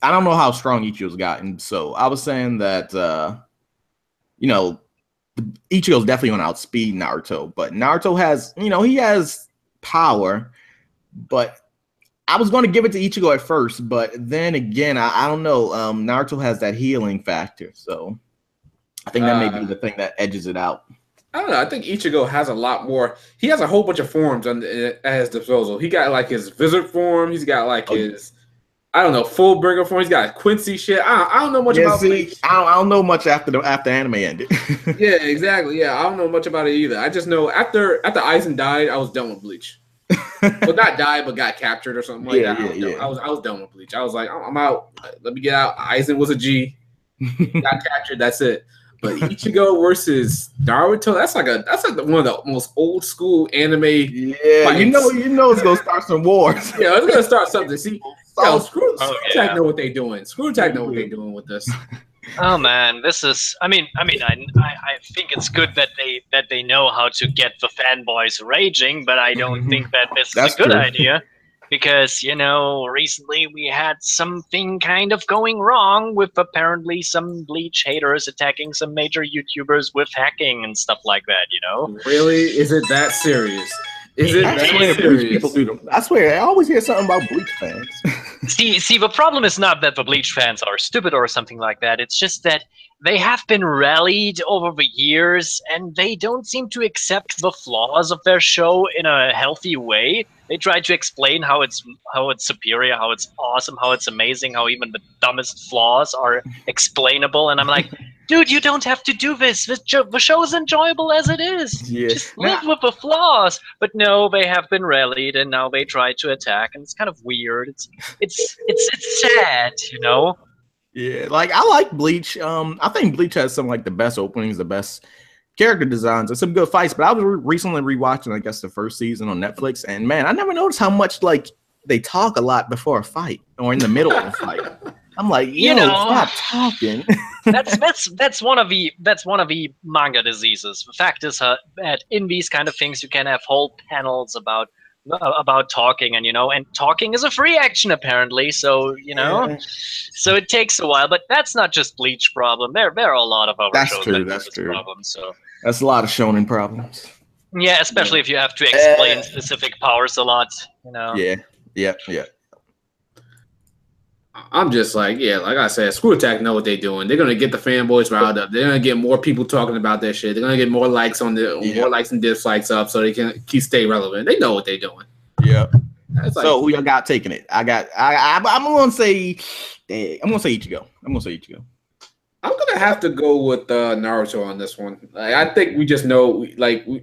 I don't know how strong Ichigo's gotten. So I was saying that you know, Ichigo's definitely going to outspeed Naruto, but Naruto has, he has power, but I was going to give it to Ichigo at first, but then again, I don't know. Naruto has that healing factor, so I think that may be the thing that edges it out. I don't know. I think Ichigo has a lot more. He has a whole bunch of forms at his disposal. He got like his Wizard form. He's got like his, I don't know, full burger form. He's got Quincy shit. I don't know much about Bleach. I don't know much after anime ended. Yeah, exactly. Yeah, I don't know much about it either. I just know after Aizen died, I was done with Bleach. Well, not died, but got captured or something like that. I was done with Bleach. I was like, I'm out. Let me get out. Aizen was a G. Got captured. That's it. But Ichigo versus Naruto, that's like one of the most old school anime. Yeah, fights. you know it's gonna start some wars. Yeah, it's gonna start something. See, Screw Attack know what they're doing. Screw Attack know what they're doing with this. Oh man, this is. I think it's good that they know how to get the fanboys raging, but I don't think that this is a good idea. Because, recently we had something kind of going wrong with apparently some Bleach haters attacking some major YouTubers with hacking and stuff like that, Really? Is it that serious? Is it that serious? People do them. I swear, I always hear something about Bleach fans. See, the problem is not that the Bleach fans are stupid or something like that. It's just that they have been rallied over the years, and they don't seem to accept the flaws of their show in a healthy way. They try to explain how it's superior, how it's awesome, how it's amazing, how even the dumbest flaws are explainable. And I'm like, dude, you don't have to do this. The show is enjoyable as it is. Yeah. Just live with the flaws. But no, they have been rallied, and now they try to attack, and it's kind of weird. It's sad, Yeah, like I like Bleach. I think Bleach has some like the best openings, the best character designs, and some good fights. But I was recently rewatching, I guess, the first season on Netflix, and man, I never noticed how much like they talk a lot before a fight or in the middle of a fight. I'm like, stop talking. that's one of the manga diseases. The fact is that in these kind of things, you can have whole panels about talking, and talking is a free action apparently. So so it takes a while. But that's not just Bleach problem. There are a lot of other shows that have this problem. So that's a lot of shonen problems. Yeah, especially if you have to explain specific powers a lot. Yeah. I'm just like, like I said, Screw Attack know what they're doing. They're gonna get the fanboys riled up. They're gonna get more people talking about their shit. They're gonna get more likes more likes and dislikes up, so they can stay relevant. They know what they're doing. Yeah. So who y'all got taking it? I'm gonna say Ichigo. I'm gonna have to go with Naruto on this one. Like, I think we just know,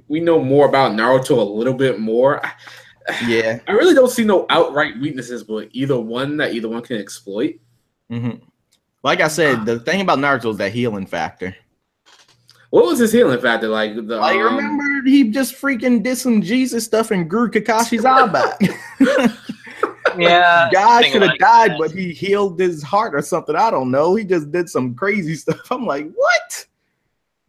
we know more about Naruto a little bit more. Yeah, I really don't see no outright weaknesses, but either one can exploit. Mm-hmm. Like I said, the thing about Naruto is that healing factor. What was his healing factor? Like remember he just freaking did some Jesus stuff and grew Kakashi's eye back. Yeah, guy could have died, but he healed his heart or something. I don't know. He just did some crazy stuff. I'm like, what?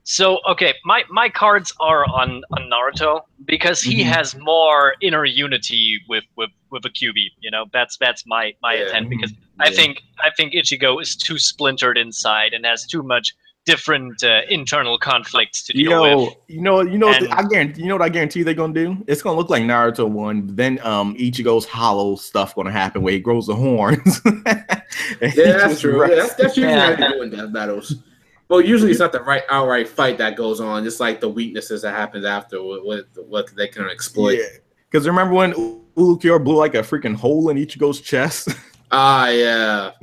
So okay, my cards are on Naruto because he has more inner unity with a QB. That's my intent, because I think Ichigo is too splintered inside and has too much different internal conflicts to deal with. I guarantee they're gonna do. It's gonna look like Naruto 1. Then Ichigo's hollow stuff gonna happen where he grows the horns. Yeah, that's true. Yeah, that's usually how they do in death battles. Well, usually it's not the outright fight that goes on. It's like the weaknesses that happens after what they can exploit. Yeah, because remember when Ulquiorra blew like a freaking hole in Ichigo's chest? Yeah.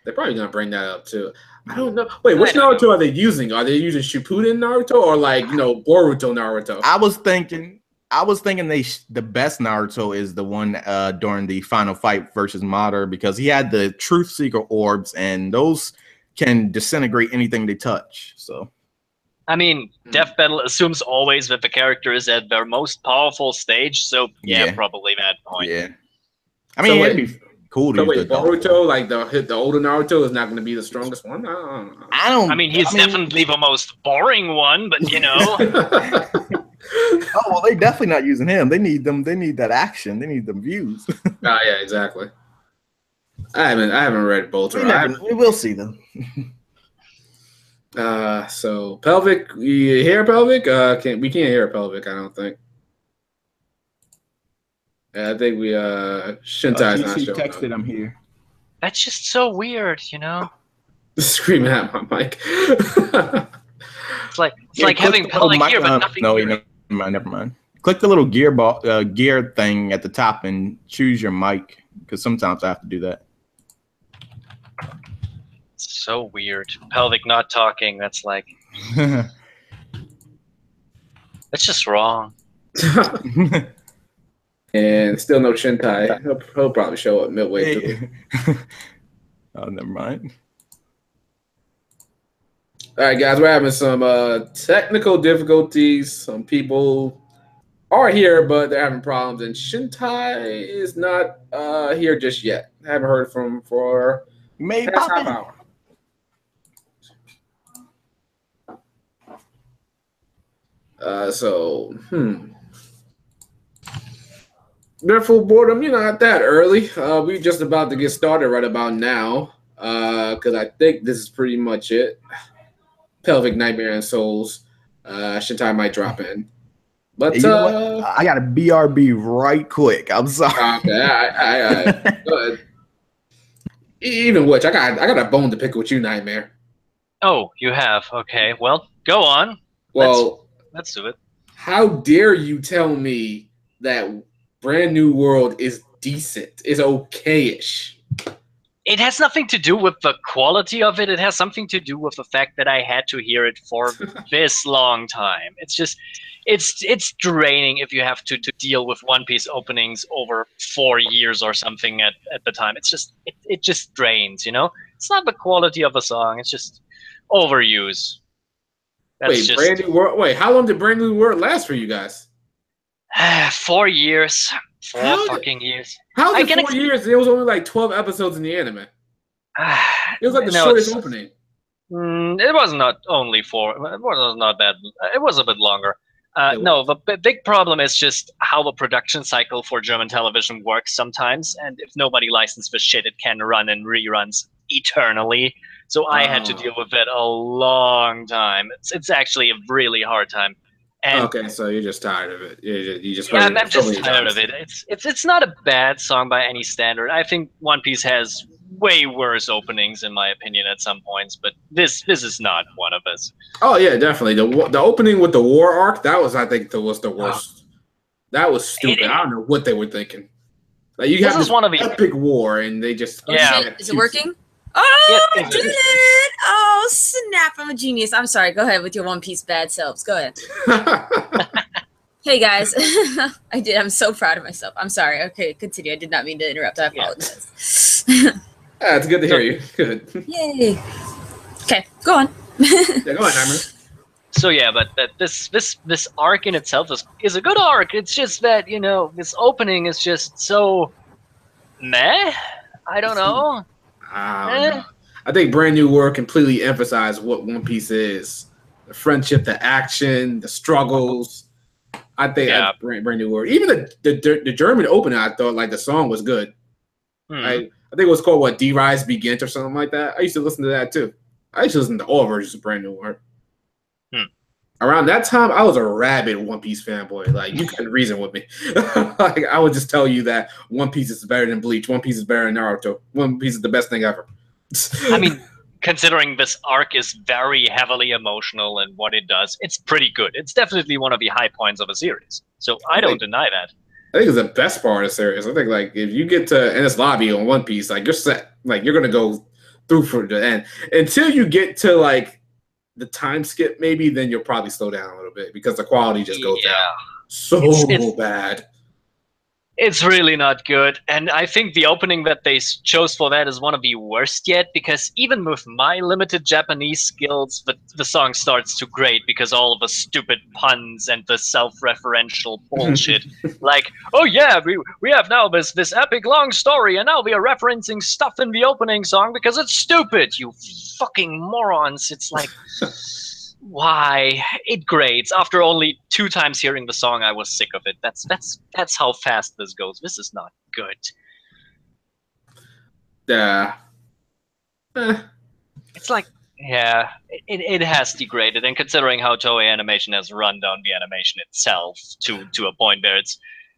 They're probably gonna bring that up too. I don't know. Wait, which Naruto are they using? Are they using Shippuden Naruto or Boruto Naruto? I was thinking the best Naruto is the one during the final fight versus Madara, because he had the Truth Seeker orbs, and those can disintegrate anything they touch. So, I mean, Death Battle assumes always that the character is at their most powerful stage. So yeah. Probably that point. Yeah, I mean, it'd be cool to use Boruto, like the older Naruto, is not going to be the strongest one. I mean, he's definitely the most boring one, but Oh well, they definitely not using him. They need them. They need that action. They need them views. Yeah, exactly. I haven't read both. We will see them. So Pelvic, you hear Pelvic? We can't hear Pelvic, I don't think. I think we Shintai's not she showing texted up. him here. That's just so weird, you know. Screaming at my mic. It's like having Pelvic here, but nothing. No, never mind. Click the little gear thing at the top and choose your mic, because sometimes I have to do that. So weird. Pelvic not talking. That's like. That's just wrong. And still no Shintai. He'll probably show up midway through. Oh, never mind. All right, guys, we're having some technical difficulties. Some people are here, but they're having problems, and Shintai is not here just yet. I haven't heard from him for past half hour. Therefore, boredom, not that early. We're just about to get started right about now, because I think this is pretty much it. Pelvic Nightmare and Souls. Shintai might drop in. But hey, you know what? I got a BRB right quick. I'm sorry. Okay, I go ahead. Even which, I got a bone to pick with you, Nightmare. Oh, you have? Okay, well, go on. Well, let's do it. How dare you tell me that Brand New World is decent, is okay-ish? It has nothing to do with the quality of it. It has something to do with the fact that I had to hear it for this long time. It's just, it's draining if you have to deal with One Piece openings over 4 years or something at the time. It's just, it just drains, It's not the quality of the song. It's just overuse. Wait, Brand New World? Wait, how long did Brand New World last for you guys? 4 years. 4 fucking years. How is it 4 years? There was only like 12 episodes in the anime. It was like the shortest opening. It was not only 4. It was not bad. It was a bit longer. No, the big problem is just how the production cycle for German television works sometimes. And if nobody licensed the shit, it can run in reruns eternally. So I had to deal with it a long time. It's actually a really hard time. And okay, so you're just tired of it. You just I'm just tired of it. It's not a bad song by any standard. I think One Piece has way worse openings in my opinion at some points, but this is not one of us. Oh yeah, definitely. The opening with the war arc, that was, I think, was the worst. That was stupid. I don't know what they were thinking. Like, you have this epic war, and they just is it working? Oh, I did it! Oh, snap! I'm a genius. I'm sorry. Go ahead with your One Piece bad selves. Go ahead. Hey, guys. I did. I'm so proud of myself. I'm sorry. Okay, continue. I did not mean to interrupt. I apologize. It's good to hear you. Good. Yay. Okay, go on. Yeah, go on, Hammer. So yeah, but this arc in itself is a good arc. It's just that, this opening is just so meh. I don't know. I think Brand New World completely emphasized what One Piece is: the friendship, the action, the struggles. I think that's Brand New World. Even the German opening, I thought like the song was good. I think it was called what, D Rise Begins or something like that. I used to listen to that too. I used to listen to all versions of Brand New World. Around that time, I was a rabid One Piece fanboy. Like, you couldn't reason with me. Like, I would just tell you that One Piece is better than Bleach. One Piece is better than Naruto. One Piece is the best thing ever. I mean, considering this arc is very heavily emotional and what it does, it's pretty good. It's definitely one of the high points of a series. So I don't deny that. I think it's the best part of the series. I think, like, if you get to Enies Lobby on One Piece, like, you're set. Like, you're going to go through for the end. Until you get to, like, the time skip, maybe, then you'll probably slow down a little bit because the quality just goes down so bad. It's really not good, and I think the opening that they chose for that is one of the worst yet, because even with my limited Japanese skills, the song starts to grate because all of the stupid puns and the self-referential bullshit. Like, oh yeah, we have now this epic long story, and now we are referencing stuff in the opening song because it's stupid, you fucking morons. It's like, why? It grates. After only 2 times hearing the song, I was sick of it. That's how fast this goes. This is not good. It's like, yeah, it has degraded, and considering how Toei Animation has run down the animation itself to a point where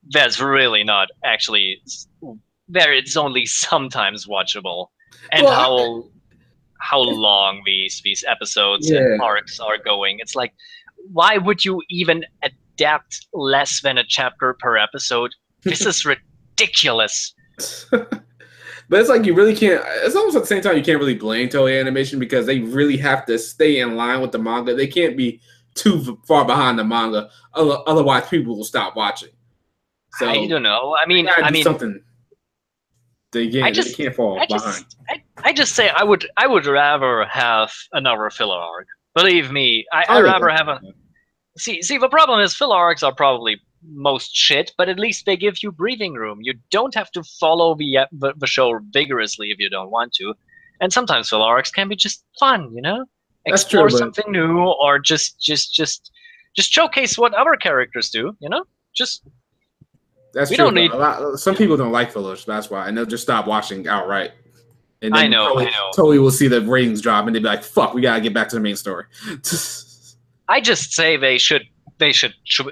there's really not actually there. It's only sometimes watchable, and how long these episodes and arcs are going. It's like, why would you even adapt less than a chapter per episode? This is ridiculous. But it's like you really can't. It's almost at the same time you can't really blame Toei Animation because they really have to stay in line with the manga. They can't be too far behind the manga, otherwise people will stop watching. So I don't know. I mean, something. They can't fall behind. I just say I would rather have another filler arc. Believe me, I'd rather have a. See, the problem is filler arcs are probably most shit, but at least they give you breathing room. You don't have to follow the show vigorously if you don't want to, and sometimes filler arcs can be just fun, you know. Explore something new, or just showcase what other characters do, you know. That's true. Some people don't like fillers, that's why, and they'll just stop watching outright. And then I know. Toei will see the ratings drop, and they'll be like, "Fuck, we gotta get back to the main story." I just say they should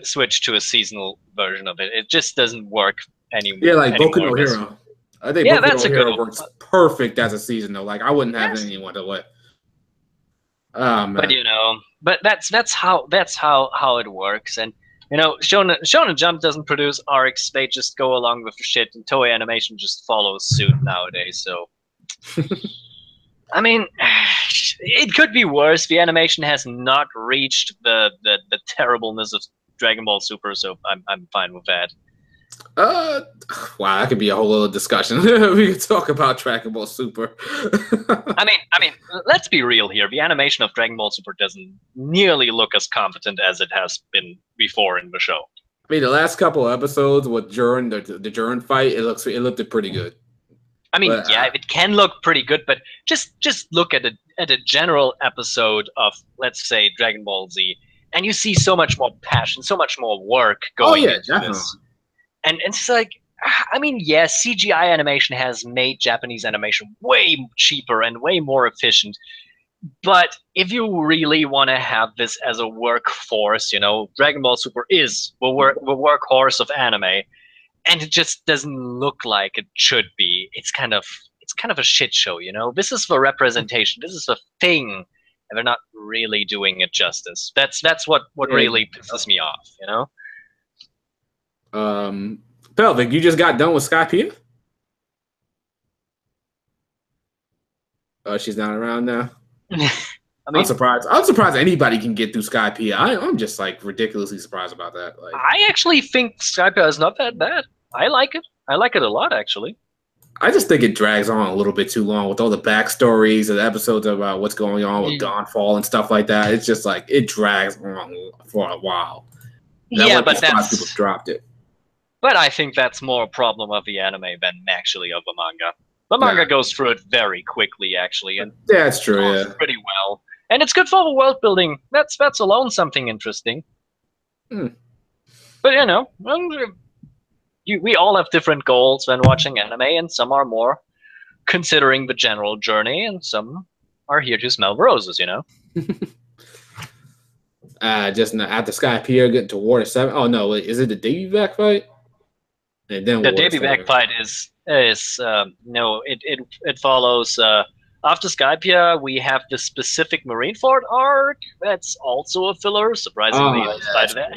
switch to a seasonal version of it. It just doesn't work anymore. Yeah, like Boku no Hero. I think Boku no Hero works perfect as a seasonal. Like I wouldn't have anyone to let. But you know, that's how it works. And you know, Shonen Jump doesn't produce arcs; they just go along with the shit, and Toei Animation just follows suit nowadays. So, I mean, it could be worse. The animation has not reached the terribleness of Dragon Ball Super, so I'm fine with that. Wow, that could be a whole other discussion. We could talk about Dragon Ball Super. I mean, let's be real here. The animation of Dragon Ball Super doesn't nearly look as competent as it has been before in the show. I mean, the last couple of episodes with Jiren, the Jiren fight, it looked pretty good. I mean, yeah, it can look pretty good, but just look at a general episode of, let's say, Dragon Ball Z, and you see so much more passion, so much more work going into this. And it's like, I mean, yes, CGI animation has made Japanese animation way cheaper and way more efficient. But if you really want to have this as a workforce, you know, Dragon Ball Super is the workhorse of anime, and it just doesn't look like it should be. It's kind of a shit show, you know. This is the representation. This is the thing, and they're not really doing it justice. That's what really pisses me off, you know. Pelvic, you just got done with Skypiea? Oh, she's not around now. I mean, I'm surprised. I'm surprised anybody can get through Skypiea. I'm just like ridiculously surprised about that. Like, I actually think Skypiea is not that bad. I like it. I like it a lot, actually. I just think it drags on a little bit too long with all the backstories and the episodes about what's going on with Dawnfall and stuff like that. It's just like it drags on for a while. But that's people dropped it. But I think that's more a problem of the anime than actually of the manga. The manga goes through it very quickly, actually, and that's true. Yeah, pretty well, and it's good for the world building. That's alone something interesting. But you know, we all have different goals when watching anime, and some are more considering the general journey, and some are here to smell the roses. You know. Just after Skypiea getting to Water 7. Oh no, wait, is it the debut back fight? And then the debut back fight is no, it follows after Skypiea. We have the specific Marineford arc. That's also a filler, surprisingly,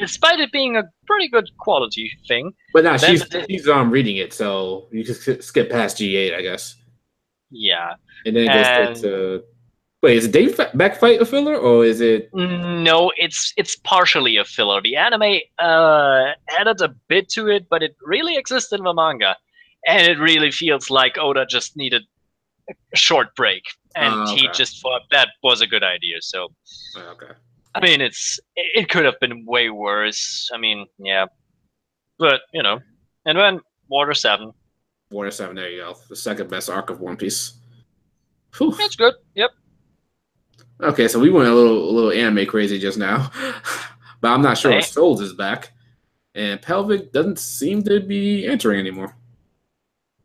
in spite of it being a pretty good quality thing. But now she's reading it, so you just skip past G8, I guess. Yeah, and then it goes to. Wait, is debut back fight a filler, or is it? No, it's partially a filler. The anime added a bit to it, but it really exists in the manga, and it really feels like Oda just needed a short break, and he just thought that was a good idea. So, I mean, it could have been way worse. I mean, yeah, but you know, and then Water 7. Water 7, there you go. The second best arc of One Piece. Whew. That's good. Yep. Okay, so we went a little anime crazy just now, but I'm not sure if Souls is back, and Pelvic doesn't seem to be entering anymore.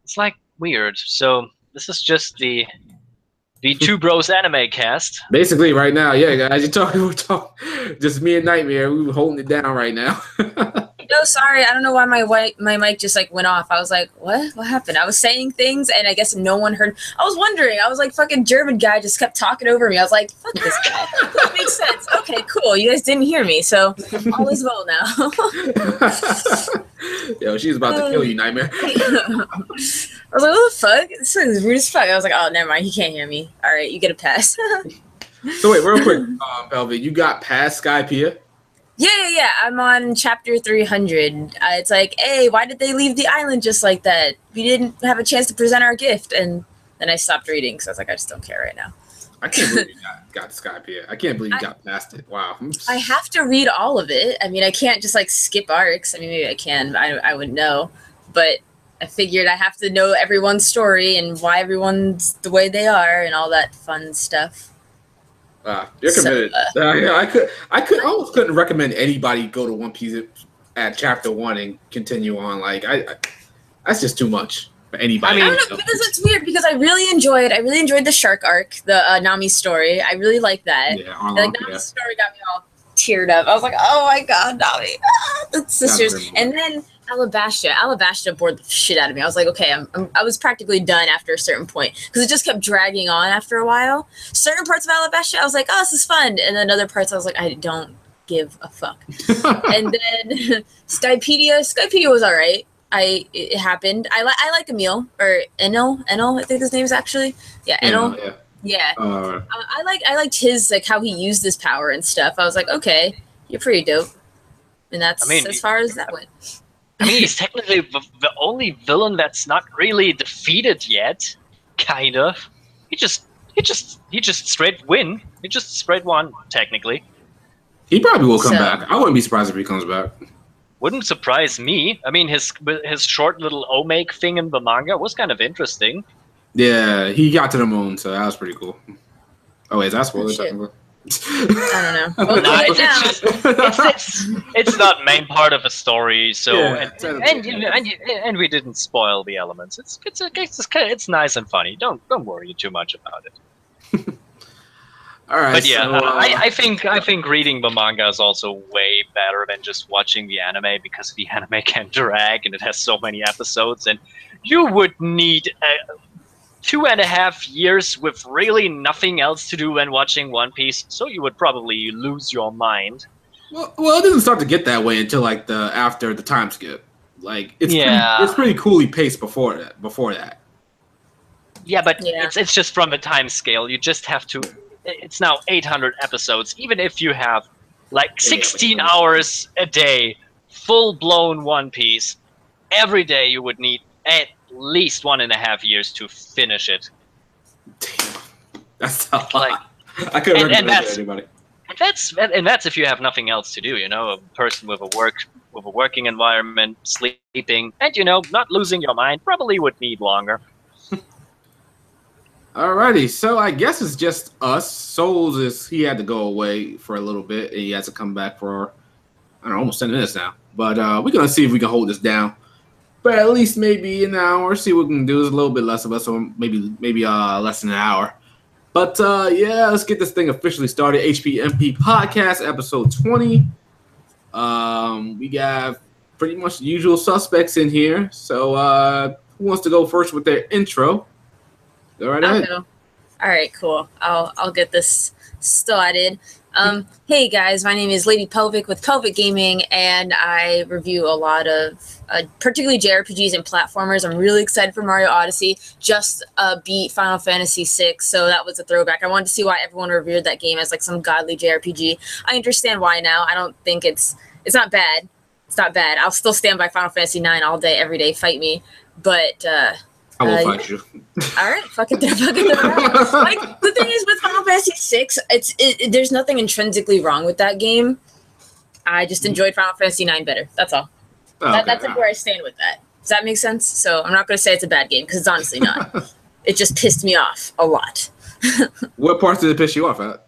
It's like weird. So This is just the Two Bros anime cast. Basically, right now, yeah, guys, we're talking. Just me and Nightmare. We're holding it down right now. No, sorry, I don't know why my mic just like went off. I was like, what happened? I was saying things and I guess no one heard. I was wondering. I was like, fucking German guy just kept talking over me. I was like, fuck this guy. That makes sense. Okay, cool. You guys didn't hear me, so all is well now. Yo, she's about to kill you, Nightmare. I was like, what the fuck? This is rude as fuck. I was like, oh, never mind. He can't hear me. All right, you get a pass. So wait, real quick, Velvet, you got past Skypiea? Yeah. I'm on chapter 300. It's like, hey, why did they leave the island just like that? We didn't have a chance to present our gift. And then I stopped reading because I was like, I just don't care right now. I can't believe you got to Skypiea. I can't believe you got past it. Wow. I have to read all of it. I mean, I can't just like skip arcs. I mean, maybe I can. I wouldn't know. But I figured I have to know everyone's story and why everyone's the way they are and all that fun stuff. You're committed. Yeah, I almost couldn't recommend anybody go to One Piece at chapter 1 and continue on. Like, that's just too much for anybody. I don't know, because it's weird because I really enjoyed the shark arc, the Nami story. I really like that. Yeah, Nami's story got me all teared up. I was like, oh my god, Nami, the sisters. And then Alabasta bored the shit out of me. I was like, okay, I was practically done after a certain point because it just kept dragging on after a while. Certain parts of Alabasta, I was like, oh, this is fun, and then other parts, I was like, I don't give a fuck. And then Skypedia was all right. It happened. I like Emil or Enel. I think his name is actually Enel. Yeah. I liked his like how he used his power and stuff. I was like, okay, you're pretty dope, and that's as far as that went. I mean, he's technically the only villain that's not really defeated yet, kind of. He just straight win. He just straight won, technically. He probably will come back. I wouldn't be surprised if he comes back. Wouldn't surprise me. I mean, his short little Omake thing in the manga was kind of interesting. Yeah, he got to the moon, so that was pretty cool. Oh wait, is that spoiler? I don't know. Well, nah, it's not main part of the story, so and we didn't spoil the elements. It's nice and funny. Don't worry too much about it. All right, but yeah, so, I think reading the manga is also way better than just watching the anime because the anime can drag and it has so many episodes, and you would need 2.5 years with really nothing else to do when watching One Piece, so you would probably lose your mind. Well, it doesn't start to get that way until like after the time skip. Like it's pretty coolly paced before that. Yeah, but it's just from the time scale. You just have to. It's now 800 episodes. Even if you have like 16 hours a day, full blown One Piece, every day you would need at least 1.5 years to finish it. Damn, that's a lot. I couldn't recommend that to anybody. And that's if you have nothing else to do. You know, a person with a working environment, sleeping, and not losing your mind probably would need longer. Alrighty, so I guess it's just us. Souls he had to go away for a little bit, and he has to come back for almost 10 minutes now. But we're gonna see if we can hold this down. But at least maybe an hour. See what we can do. There's a little bit less of us, so maybe less than an hour. But let's get this thing officially started. HPMP Podcast, episode 20. We got pretty much the usual suspects in here. So who wants to go first with their intro? Go right ahead. All right, cool. I'll get this started. Hey guys, my name is Lady Pelvic with Pelvic Gaming, and I review a lot of particularly JRPGs and platformers. I'm really excited for Mario Odyssey. Just beat Final Fantasy VI, so that was a throwback. I wanted to see why everyone revered that game as like some godly JRPG. I understand why now. I don't think it's not bad. It's not bad. I'll still stand by Final Fantasy IX all day, every day. Fight me, but. I will fight you. All right, fuck it. Like the thing is with Final Fantasy VI, there's nothing intrinsically wrong with that game. I just enjoyed Final Fantasy IX better. That's all. That's like where I stand with that. Does that make sense? So I'm not going to say it's a bad game because it's honestly not. It just pissed me off a lot. What parts did it piss you off at?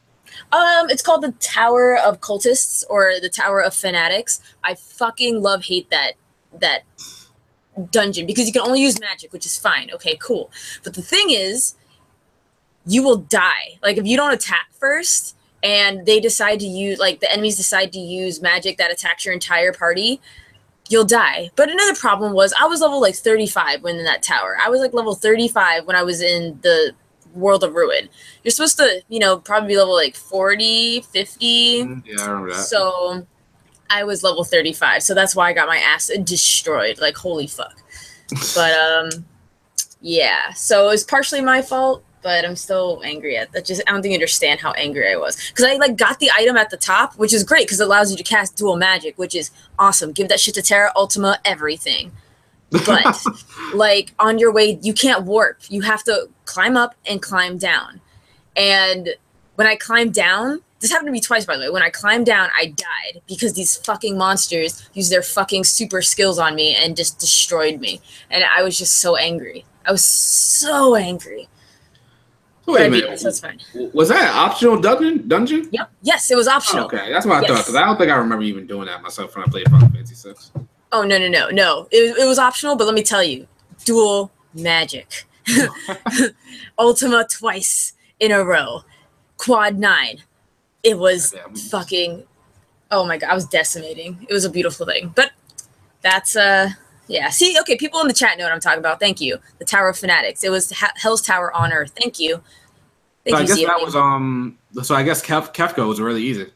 It's called the Tower of Cultists or the Tower of Fanatics. I fucking hate that dungeon because you can only use magic, which is fine. Okay, cool. But the thing is, you will die. Like if you don't attack first and they decide to use, like the enemies decide to use magic that attacks your entire party, you'll die. But another problem was I was level like 35 when in that tower. I was like level 35 when I was in the World of Ruin. You're supposed to, you know, probably be level like 40, 50. Yeah, I remember that. So I was level 35. So that's why I got my ass destroyed. Like, holy fuck. But, yeah. So it's partially my fault, but I'm still angry at that. Just, I don't think you understand how angry I was. Because I, like, got the item at the top, which is great because it allows you to cast dual magic, which is awesome. Give that shit to Terra, Ultima, everything. But, like, on your way, you can't warp. You have to climb up and climb down. And when I climbed down, this happened to me twice, by the way. When I climbed down, I died because these fucking monsters used their fucking super skills on me and just destroyed me. And I was just so angry. I was so angry. Wait a minute. So it's fine. Was that an optional dungeon? Yep. Yes, it was optional. Oh, okay, that's what I thought. Because I don't think I remember even doing that myself when I played Final Fantasy VI. Oh, no. It was optional, but let me tell you. Dual magic. Ultima twice in a row. Quad 9. It was fucking... Oh my god, I was decimating. It was a beautiful thing. But that's... Yeah, see, okay, people in the chat know what I'm talking about. Thank you. The Tower of Fanatics. It was Hell's Tower on Earth. Thank you. So I guess that was So I guess Kefka was really easy.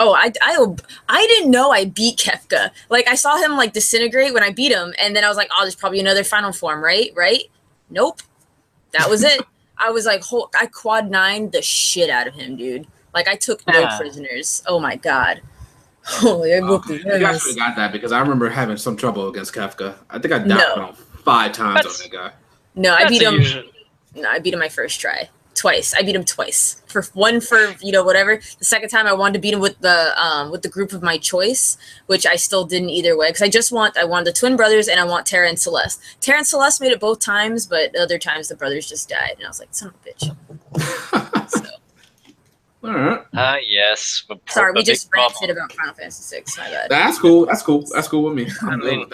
Oh, I didn't know I beat Kefka. Like I saw him like disintegrate when I beat him, and then I was like, oh, there's probably another final form, right? Nope, that was it. I was like, I quad 9'd the shit out of him, dude. Like I took no prisoners. Oh my god. Holy, I whooped the You guys should have got that because I remember having some trouble against Kefka. I think I died about 5 times on that guy. No, I beat him. No, I beat him my first try. Twice. I beat him twice. One for whatever. The second time I wanted to beat him with the group of my choice, which I still didn't either way because I wanted the twin brothers and I want Terra and Celeste. Terra and Celeste made it both times, but the other times the brothers just died, and I was like, son of a bitch. So. All right. Yes. Sorry, we just ranted about Final Fantasy VI. My bad. That's cool. That's cool with me.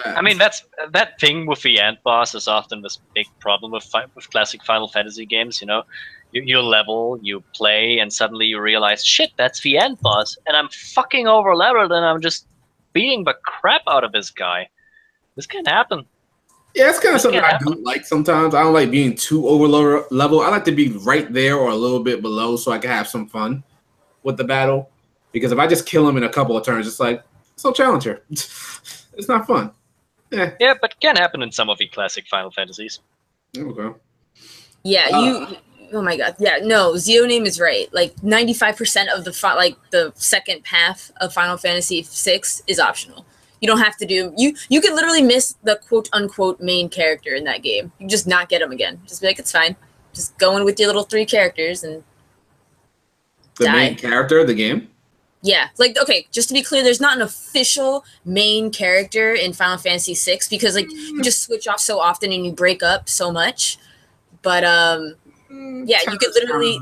I mean, that thing with the end boss is often this big problem with classic Final Fantasy games. You know, you level, you play, and suddenly you realize, shit, that's the end boss, and I'm fucking over leveled, and I'm just beating the crap out of this guy. This can happen. Yeah, it's kind of something I don't like sometimes. I don't like being too over level. I like to be right there or a little bit below so I can have some fun with the battle. Because if I just kill him in a couple of turns, it's like, it's no challenger. It's not fun. Yeah, but it can happen in some of the classic Final Fantasies. Okay. Yeah, oh my god. Yeah, no, Zeoname is right. Like 95% of the second half of Final Fantasy VI is optional. You don't have to do you can literally miss the quote unquote main character in that game. You can just not get him again. Just be like, it's fine. Just go in with your little 3 characters and die. Main character of the game? Yeah. Like, okay, just to be clear, there's not an official main character in Final Fantasy VI because like you just switch off so often and you break up so much. But yeah, you could literally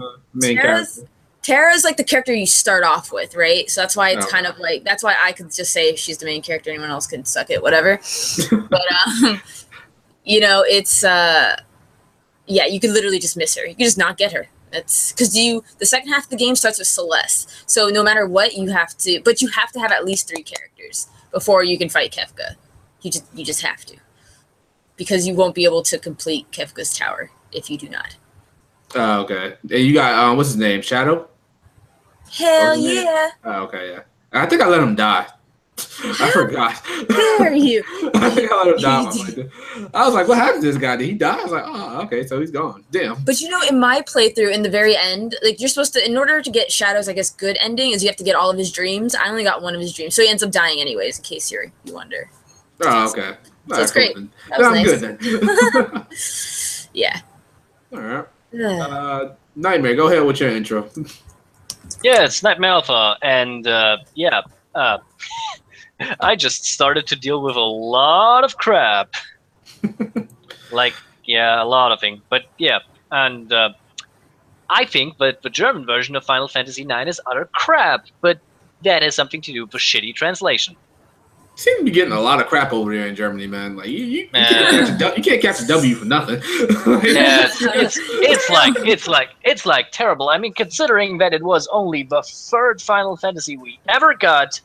Terra's like the character you start off with, right? So that's why it's kind of like, that's why I could just say she's the main character, anyone else can suck it, whatever. But, it's, yeah, you could literally just miss her. You could just not get her. That's because the second half of the game starts with Celeste. So no matter what, you have to have at least 3 characters before you can fight Kefka. You just have to. Because you won't be able to complete Kefka's tower if you do not. Oh, okay. And you got, what's his name? Shadow? Hell yeah. Oh, okay, yeah. I think I let him die. I forgot. Dare you? I think I let him die. I was like, what happened to this guy? Did he die? I was like, oh, okay, so he's gone. Damn. But in my playthrough, in the very end, like you're supposed to, in order to get Shadow's, I guess, good ending, is you have to get all of his dreams. I only got one of his dreams, so he ends up dying anyways, in case you wonder. Oh, okay. So it's great. Cool, I'm nice. Good then. Yeah. All right. Nightmare, go ahead with your intro. Yeah, it's Nightmare Alpha, and I just started to deal with a lot of crap. A lot of things. But yeah, and I think that the German version of Final Fantasy IX is utter crap, but that has something to do with a shitty translation. seem to be getting a lot of crap over there in Germany, man. Like you can't catch a W for nothing. Yeah, it's like terrible. I mean, considering that it was only the third Final Fantasy we ever got,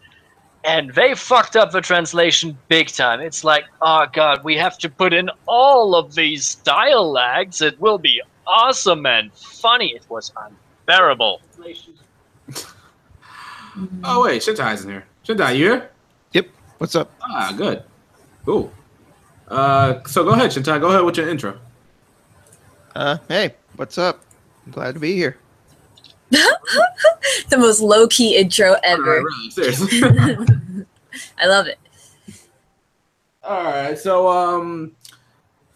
and they fucked up the translation big time. It's like, oh god, we have to put in all of these dialects. It will be awesome and funny. It was unbearable. Oh wait, Shintai's in here. Shintai, you here? Yep. What's up? Ah, good. Cool. So go ahead, Shintai. Go ahead with your intro. Hey, what's up? I'm glad to be here. The most low-key intro ever. Really, seriously. I love it. All right, so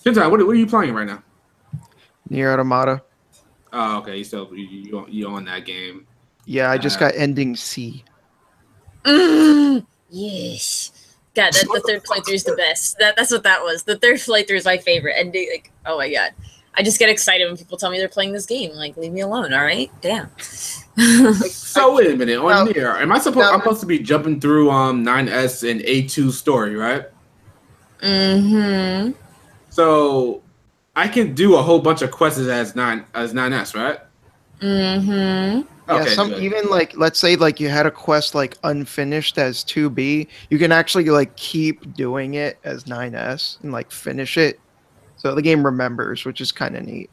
Shintai, what are you playing right now? Nier Automata. Oh, okay. You on that game? Yeah, I just got ending C. Yes. God, the third playthrough is the best. That's what that was. The third playthrough is my favorite. And like, oh my god, I just get excited when people tell me they're playing this game. Like, leave me alone, all right? Damn. So wait a minute. On Nier, I'm supposed to be jumping through 9S and A2 story, right? Mm-hmm. So I can do a whole bunch of quests as 9S, right? Mm-hmm. Okay, yeah, even like, let's say like you had a quest like unfinished as 2B, you can actually like keep doing it as 9S and like finish it. So the game remembers, which is kind of neat.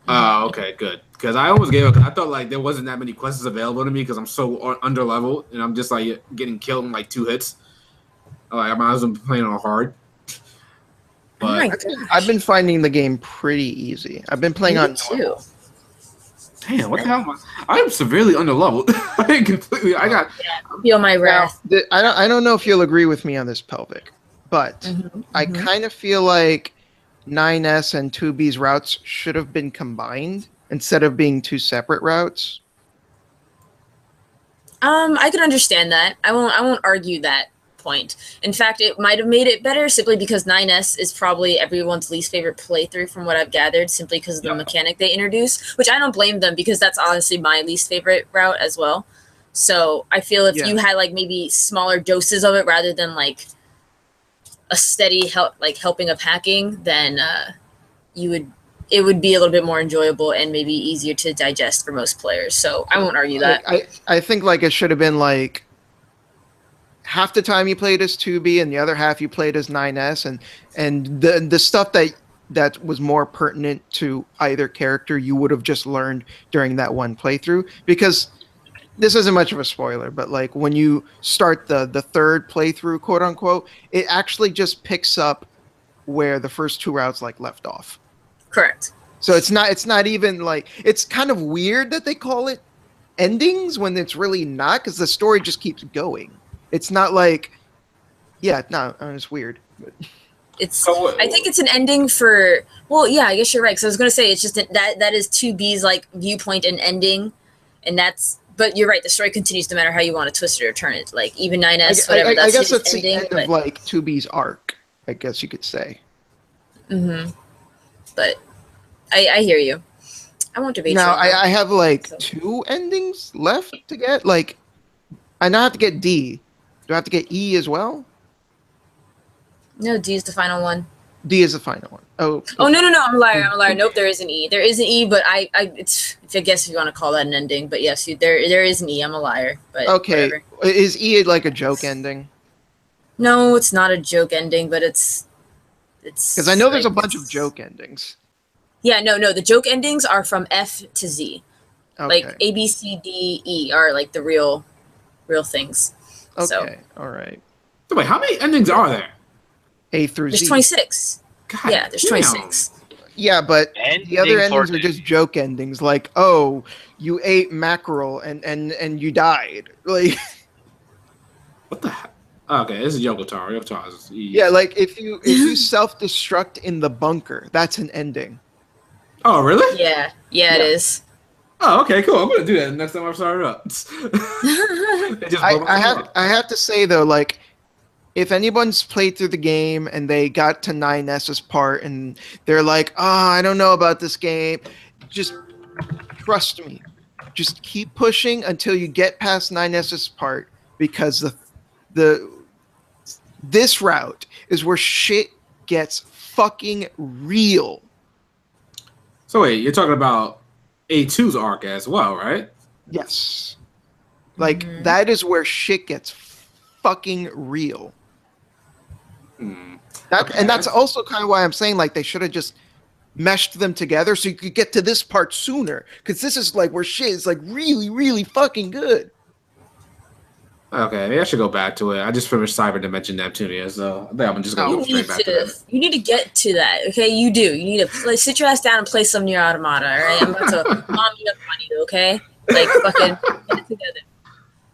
Oh, okay, good. Because I almost gave up. I thought like there wasn't that many quests available to me because I'm so under leveled and I'm just like getting killed in like 2 hits. Like I might as well be playing on hard. But I've been finding the game pretty easy. I've been playing on too. Damn, what the hell? I'm severely underleveled. I got. Feel my wrath. I don't know if you'll agree with me on this, Pelvic, but I kind of feel like 9S and 2B's routes should have been combined instead of being 2 separate routes. I can understand that. I won't argue that point. In fact, it might have made it better simply because 9S is probably everyone's least favorite playthrough from what I've gathered, simply because of the mechanic they introduce, which I don't blame them because that's honestly my least favorite route as well. So I feel if you had like maybe smaller doses of it rather than like a steady helping of hacking, then it would be a little bit more enjoyable and maybe easier to digest for most players. So I won't argue that. I think like it should have been like half the time you played as 2B and the other half you played as 9S, and the stuff that was more pertinent to either character you would have just learned during that one playthrough. Because this isn't much of a spoiler, but like when you start the third playthrough, quote unquote, it actually just picks up where the first 2 routes like left off. Correct. So it's not even like, it's kind of weird that they call it endings when it's really not, because the story just keeps going. It's not like, it's weird. But. I think it's an ending for, well, yeah, I guess you're right. So I was going to say, it's just that is 2B's like viewpoint and ending. And but you're right. The story continues no matter how you want to twist it or turn it. Like even 9S, whatever. I guess that's ending, the end of like 2B's arc, I guess you could say. Mm-hmm. But I hear you. I won't debate. Now I have like 2 endings left to get. Like I now have to get D. Do I have to get E as well? No, D is the final one. D is the final one. Oh no! I'm a liar. Nope, there is an E. There is an E, but I guess if you want to call that an ending. But yes, there is an E. I'm a liar. But okay, whatever. Is E like a joke ending? No, it's not a joke ending, but it's because I know there's a bunch of joke endings. Yeah, no. The joke endings are from F to Z. Okay. Like A, B, C, D, E are like the real things. Okay, so. All right. So wait, how many endings are there? A through Z. There's 26. God, yeah, there's 26. Yeah, but the other endings are just joke endings, like, oh, you ate mackerel and you died. Like, what the heck? Okay, this is Yoko Taro. Yoko Taro is yeah, like if you self-destruct in the bunker, that's an ending. Oh, really? Yeah, it is. Oh, okay, cool. I'm gonna do that next time I start it up. I have to say though, like, if anyone's played through the game and they got to 9S's part and they're like, I don't know about this game, just trust me. Just keep pushing until you get past 9S's part, because this route is where shit gets fucking real. So wait, you're talking about A2's arc as well, right? Yes. Like, that is where shit gets fucking real. And that's also kind of why I'm saying, like, they should have just meshed them together so you could get to this part sooner. Because this is, like, where shit is, like, really, really fucking good. Okay, maybe I should go back to it. I just finished Cyber Dimension Neptunia, so I think I'm just going to go straight back to that. You need to get to that, okay? You do. You need to sit your ass down and play some Nier Automata, all right? I'm about to mom you up on you, okay? Like, fucking get it together.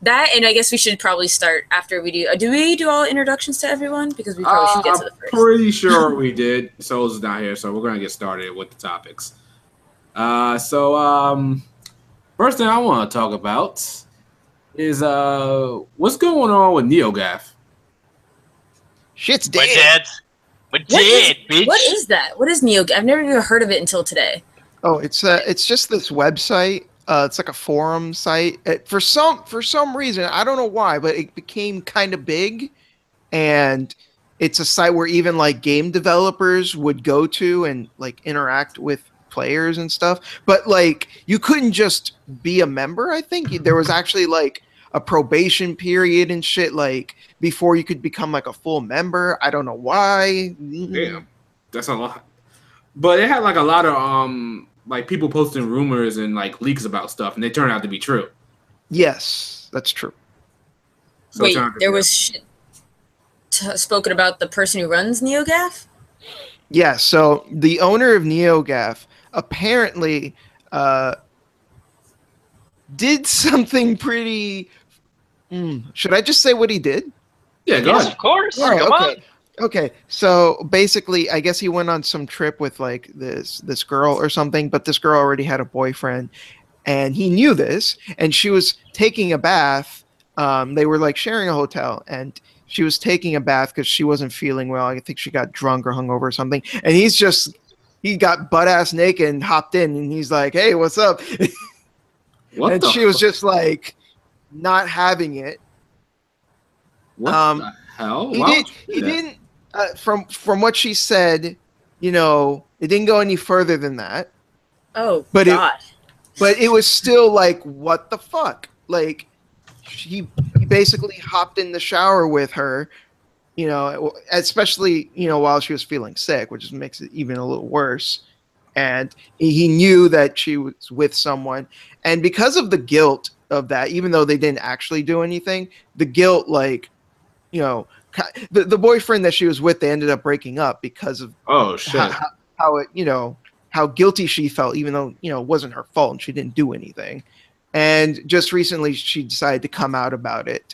That, and I guess we should probably start after we do. Do we do all introductions to everyone? Because we probably should get to the first. I'm pretty sure we did. Souls not here, so we're going to get started with the topics. First thing I want to talk about is what's going on with Neogaf? Shit's dead. We're dead, bitch. What is that? What is Neogaf? I've never even heard of it until today. Oh, it's just this website. It's like a forum site. For some reason, I don't know why, but it became kind of big, and it's a site where even like game developers would go to and like interact with players and stuff. But like you couldn't just be a member. I think there was actually like a probation period and shit like before you could become like a full member. I don't know why. Damn, that's a lot. But it had like a lot of like people posting rumors and like leaks about stuff, and they turned out to be true. Yes, that's true. So wait, there was shit spoken about the person who runs Neogaf? Yeah, so the owner of Neogaf apparently did something pretty... should I just say what he did? Yeah, go ahead. Of course. All right, Come on. Okay, so basically, I guess he went on some trip with like this girl or something, but this girl already had a boyfriend, and he knew this, and she was taking a bath. They were like sharing a hotel, and she was taking a bath because she wasn't feeling well. I think she got drunk or hungover or something, and he got butt ass naked and hopped in, and he's like, "Hey, what's up?" And she was just like not having it. What the hell? He didn't. From what she said, you know, it didn't go any further than that. Oh, but God. But it was still like, what the fuck? Like, he basically hopped in the shower with her, you know, especially, you know, while she was feeling sick, which just makes it even a little worse. And he knew that she was with someone. And because of the guilt of that, even though they didn't actually do anything, the guilt, like, you know, the boyfriend that she was with, they ended up breaking up because of how it, you know, how guilty she felt, even though, you know, it wasn't her fault and she didn't do anything. And just recently she decided to come out about it.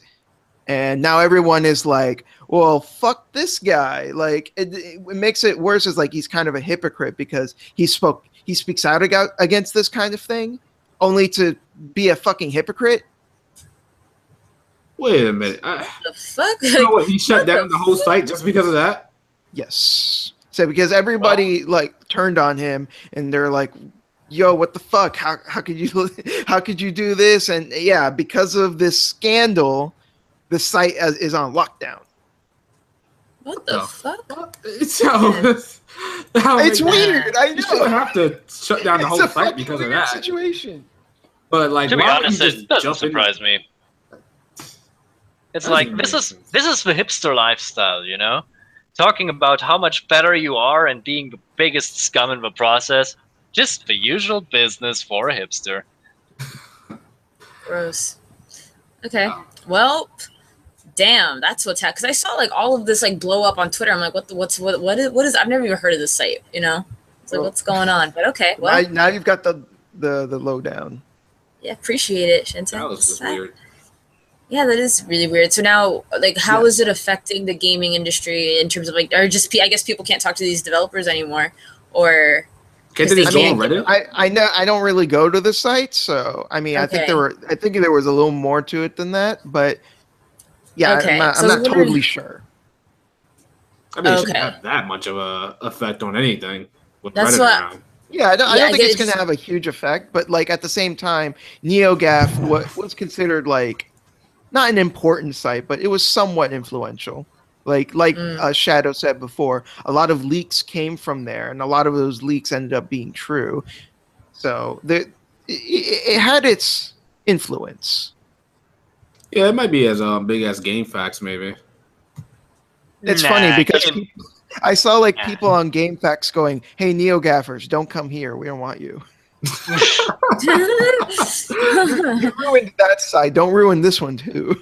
And now everyone is like, well, fuck this guy. Like, it makes it worse. Is like he's kind of a hypocrite because he speaks out against this kind of thing only to be a fucking hypocrite. Wait a minute. The fuck? You know what? He shut down the whole site just because of that? Yes. So because everybody like turned on him and they're like, yo, what the fuck? How could you do this? And yeah, because of this scandal, the site is on lockdown. What the fuck? It's weird. I know. You shouldn't have to shut down the whole site because of that situation. But like, to be honest, it doesn't surprise me. It's like this is the hipster lifestyle, you know, talking about how much better you are and being the biggest scum in the process. Just the usual business for a hipster. Gross. Okay. Well, damn, that's what's happening. Because I saw like all of this like blow up on Twitter. I'm like, what is? I've never even heard of this site. You know, so what's going on? But okay, well, now you've got the lowdown. Yeah, appreciate it, Shinten. That was just weird. Yeah, that is really weird. So now, like, how is it affecting the gaming industry in terms of like, or just I guess people can't talk to these developers anymore, or can't they just go on Reddit? I know I don't really go to the site, so I mean, okay. I think there was a little more to it than that, but yeah, okay. I'm not totally sure. I mean, it shouldn't have that much of a effect on anything with That's Reddit around. Yeah, I don't think it's going to have a huge effect, but like at the same time, Neogaf was considered like not an important site, but it was somewhat influential. Like Shadow said before, a lot of leaks came from there, and a lot of those leaks ended up being true. So it had its influence. Yeah, it might be as big as GameFAQs, maybe. It's funny because I saw like people on GameFAQs going, "Hey, Neogaffers, don't come here. We don't want you." You ruined that side. Don't ruin this one too.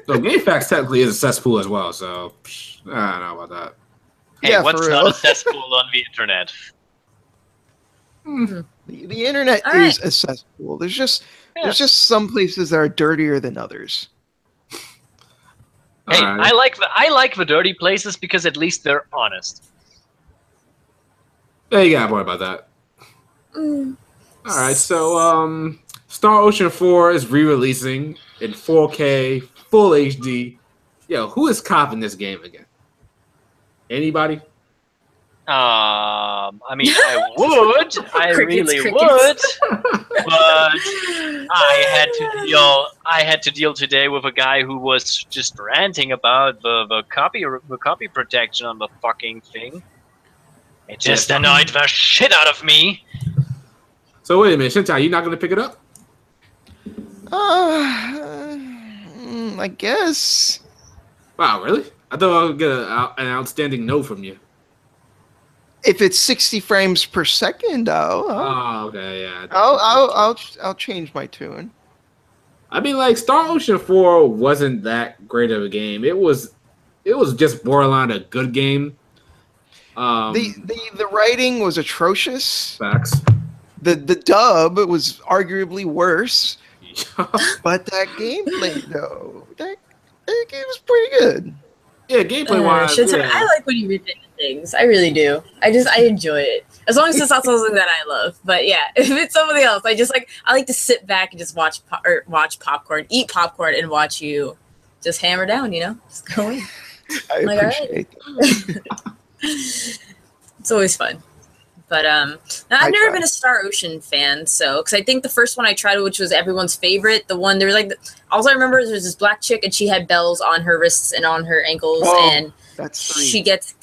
So GameFAQs technically is a cesspool as well. So I don't know about that. Hey, yeah, what's not a cesspool on the internet? The internet is a cesspool. There's just some places that are dirtier than others. Hey, I like the dirty places because at least they're honest. Yeah, you got a point about that. All right, so Star Ocean 4 is re-releasing in 4K, full HD. Yo, who is copping this game again? Anybody? I mean, I would. I really would. But I had to deal today with a guy who was just ranting about the copy protection on the fucking thing. It just annoyed the shit out of me. So wait a minute, Shintai, you not gonna pick it up? I guess. Wow, really? I thought I would get an outstanding no from you. If it's 60 frames per second, okay, yeah. I'll change my tune. I mean, like Star Ocean 4 wasn't that great of a game. It was just borderline a good game. The writing was atrocious. Facts. The dub was arguably worse. But that gameplay though, that game was pretty good. Yeah, gameplay wise. I like when you revisit things. I really do. I enjoy it. As long as it's not something that I love. But yeah, if it's somebody else, I like to sit back and just watch popcorn, eat popcorn, and watch you just hammer down. Just go in. I appreciate that. It's always fun. But I've never been a Star Ocean fan, because I think the first one I tried, which was everyone's favorite, the one there was all I remember is there was this black chick and she had bells on her wrists and on her ankles, and that's 3. she gets.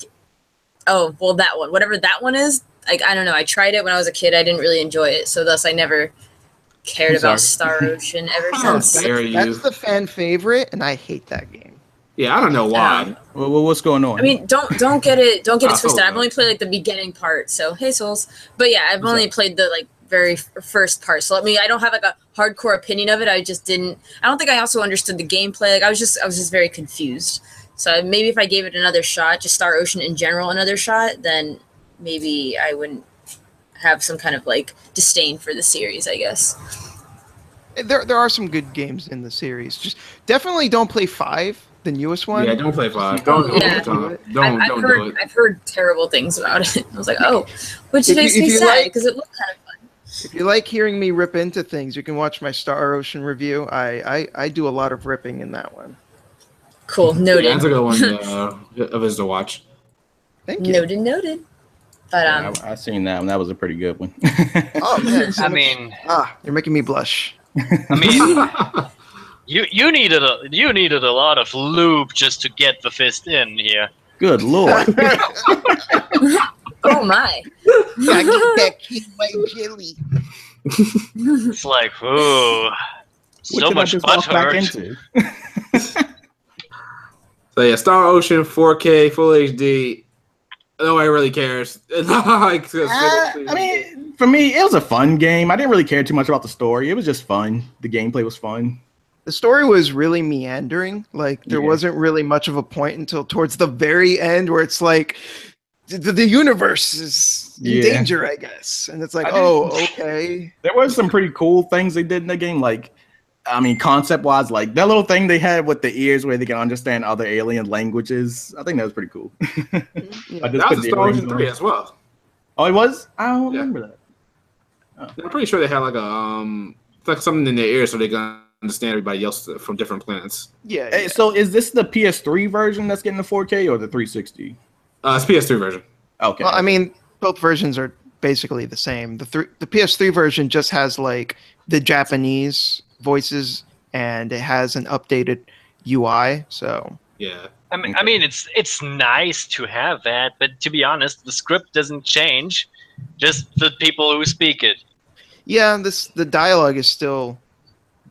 Oh well, that one, whatever that one is. I don't know. I tried it when I was a kid. I didn't really enjoy it, so thus I never cared about Star Ocean ever since. That's the fan favorite, and I hate that game. Yeah, I don't know why. Well, what's going on? I mean, don't get it twisted. I've only played the beginning part, so hey souls. But yeah, I've only played the very first part. So I don't have a hardcore opinion of it. I just didn't. I don't think I also understood the gameplay. I was just very confused. So maybe if I gave it another shot, just Star Ocean in general, another shot, then maybe I wouldn't have some kind of disdain for the series, I guess. There are some good games in the series. Just definitely don't play 5. The newest one? Yeah, don't play 5. Don't do it. I've heard terrible things about it. I was like, which makes me sad because it looked kind of fun. If you like hearing me rip into things, you can watch my Star Ocean review. I do a lot of ripping in that one. Cool, noted. Yeah, that's a good one of his to watch. Thank you. Noted. But I seen that one. That was a pretty good one. Oh man, you're making me blush. I mean. You needed a lot of lube just to get the fist in here. Good lord! Oh my! I get that king white jelly. It's like, ooh, so much butt hurt. So yeah, Star Ocean 4K full HD. Nobody really cares. I mean, for me, it was a fun game. I didn't really care too much about the story. It was just fun. The gameplay was fun. The story was really meandering. There wasn't really much of a point until towards the very end where it's like the universe is in danger, I guess. And it's like, okay. There was some pretty cool things they did in the game. Concept-wise, that little thing they had with the ears where they can understand other alien languages. I think that was pretty cool. That was Star Ocean 3 as well. Oh, it was? I don't remember that. I'm pretty sure they had something in their ear so they can understand everybody else from different planets. Yeah. Hey, so is this the PS3 version that's getting the 4K or the 360? It's PS3 version. Okay. Well, I mean, both versions are basically the same. The PS3 version just has the Japanese voices and it has an updated UI. So Yeah. I mean, it's nice to have that, but to be honest, the script doesn't change, just the people who speak it. Yeah, the dialogue is still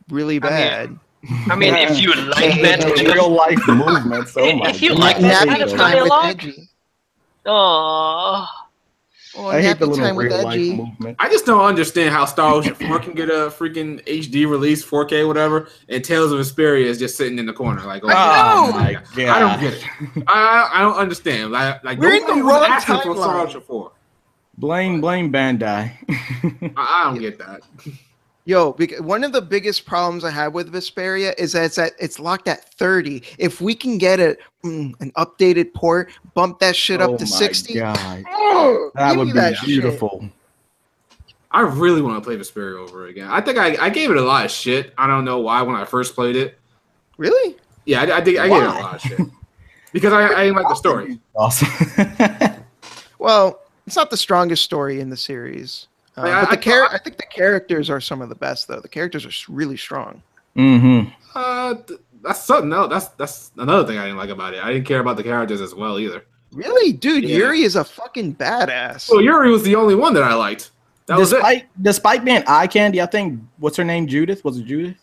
really bad. I mean, if you like that real life movements, if you like that kind of dialogue, oh, I hate the little real life movement. I just don't understand how Star Ocean 4 can get a freaking HD release, 4K, whatever, and Tales of Vesperia is just sitting in the corner. Like, oh my God. I don't get it. I don't understand. Like we're in the wrong timeline for Star Ocean 4. Blame Bandai. I don't get that. Yo, one of the biggest problems I have with Vesperia is that it's locked at 30. If we can get an updated port, bump that shit up to 60. God. That would be beautiful. Shit. I really want to play Vesperia over again. I think I gave it a lot of shit. I don't know why when I first played it. Really? Yeah, I gave it a lot of shit. Because I didn't like the story. Awesome. Well, it's not the strongest story in the series. But I think the characters are some of the best, though. The characters are really strong. Mm-hmm. That's something. No, that's another thing I didn't like about it. I didn't care about the characters as well either. Really, dude, yeah. Yuri is a fucking badass. Well, Yuri was the only one that I liked. Despite being eye candy, I think what's her name? Judith? Was it Judith?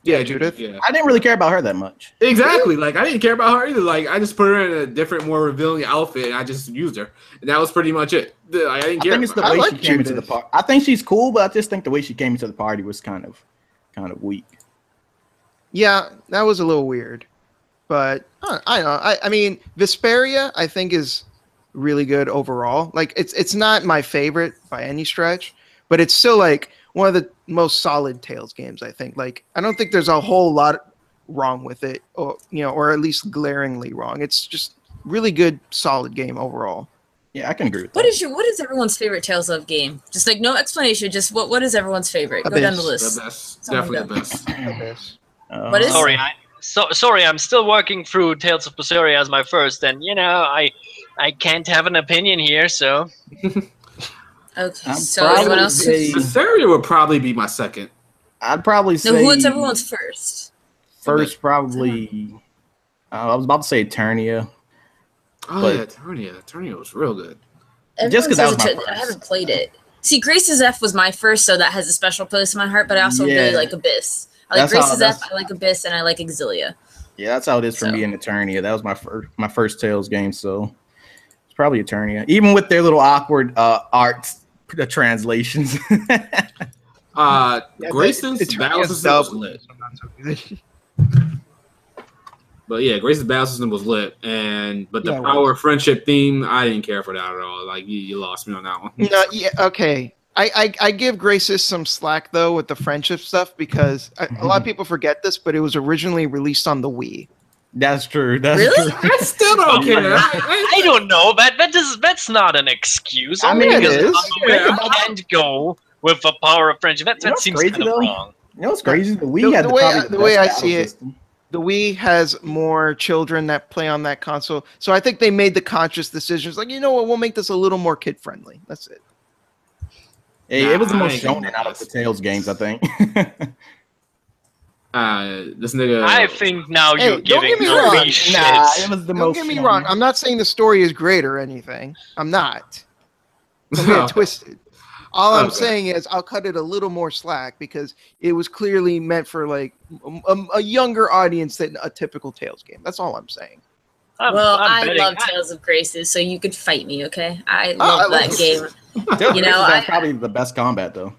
Yeah, Judith. Yeah. I didn't really care about her that much. Exactly. Like I didn't care about her either. Like I just put her in a different, more revealing outfit, and I just used her, and that was pretty much it. I didn't care. I think it's the way she came into the party. I think she's cool, but I just think the way she came into the party was kind of weak. Yeah, that was a little weird, but I don't know. I mean, Vesperia, I think is really good overall. Like it's not my favorite by any stretch, but it's still like one of the most solid Tales games, I think. Like, I don't think there's a whole lot wrong with it, or at least glaringly wrong. It's just really good, solid game overall. Yeah, I can agree with that. What is everyone's favorite Tales of game? Just like no explanation. Just what is everyone's favorite? Abyss. Go down the list. The best, definitely the best. Abyss. What is? Sorry, I'm still working through Tales of Vesperia as my first, and I can't have an opinion here, so. Okay, so anyone else? Vesperia would probably be my second. I'd probably say. No, what's everyone's first? First, probably. I was about to say Eternia. Oh yeah, Eternia was real good. Just because I haven't played it. See, Grace's F was my first, so that has a special place in my heart. But I also really like Abyss. I like Grace's F. I like Abyss, and I like Exilia. Yeah, that's how it is for me in Eternia. That was my first Tales game, so it's probably Eternia. Even with their little awkward arts. The translations. Grace's battle system was lit. But yeah, Grace's battle system was lit, but the power of friendship theme, I didn't care for that at all. Like you lost me on that one. No, yeah, okay. I give Grace's some slack though with the friendship stuff because a lot of people forget this, but it was originally released on the Wii. That's true. Really? True. I still don't care. I don't know. That's not an excuse. I mean, it is. You can't go with the power of friendship. That seems kind of wrong. You know what's crazy? The Wii had the way I see it. The Wii has more children that play on that console, so I think they made the conscious decisions. Like, you know what? We'll make this a little more kid friendly. That's it. Hey, it was the most shonen out of the Tales games, I think. This nigga. I think now you're giving me shit. Nah, it was the don't most. Get me wrong. I'm not saying the story is great or anything. I'm not. Don't get it twisted. All I'm saying is I'll cut it a little more slack because it was clearly meant for like a younger audience than a typical Tales game. That's all I'm saying. I love Tales of Graces, so you could fight me, okay? I love that game. That's probably the best combat though.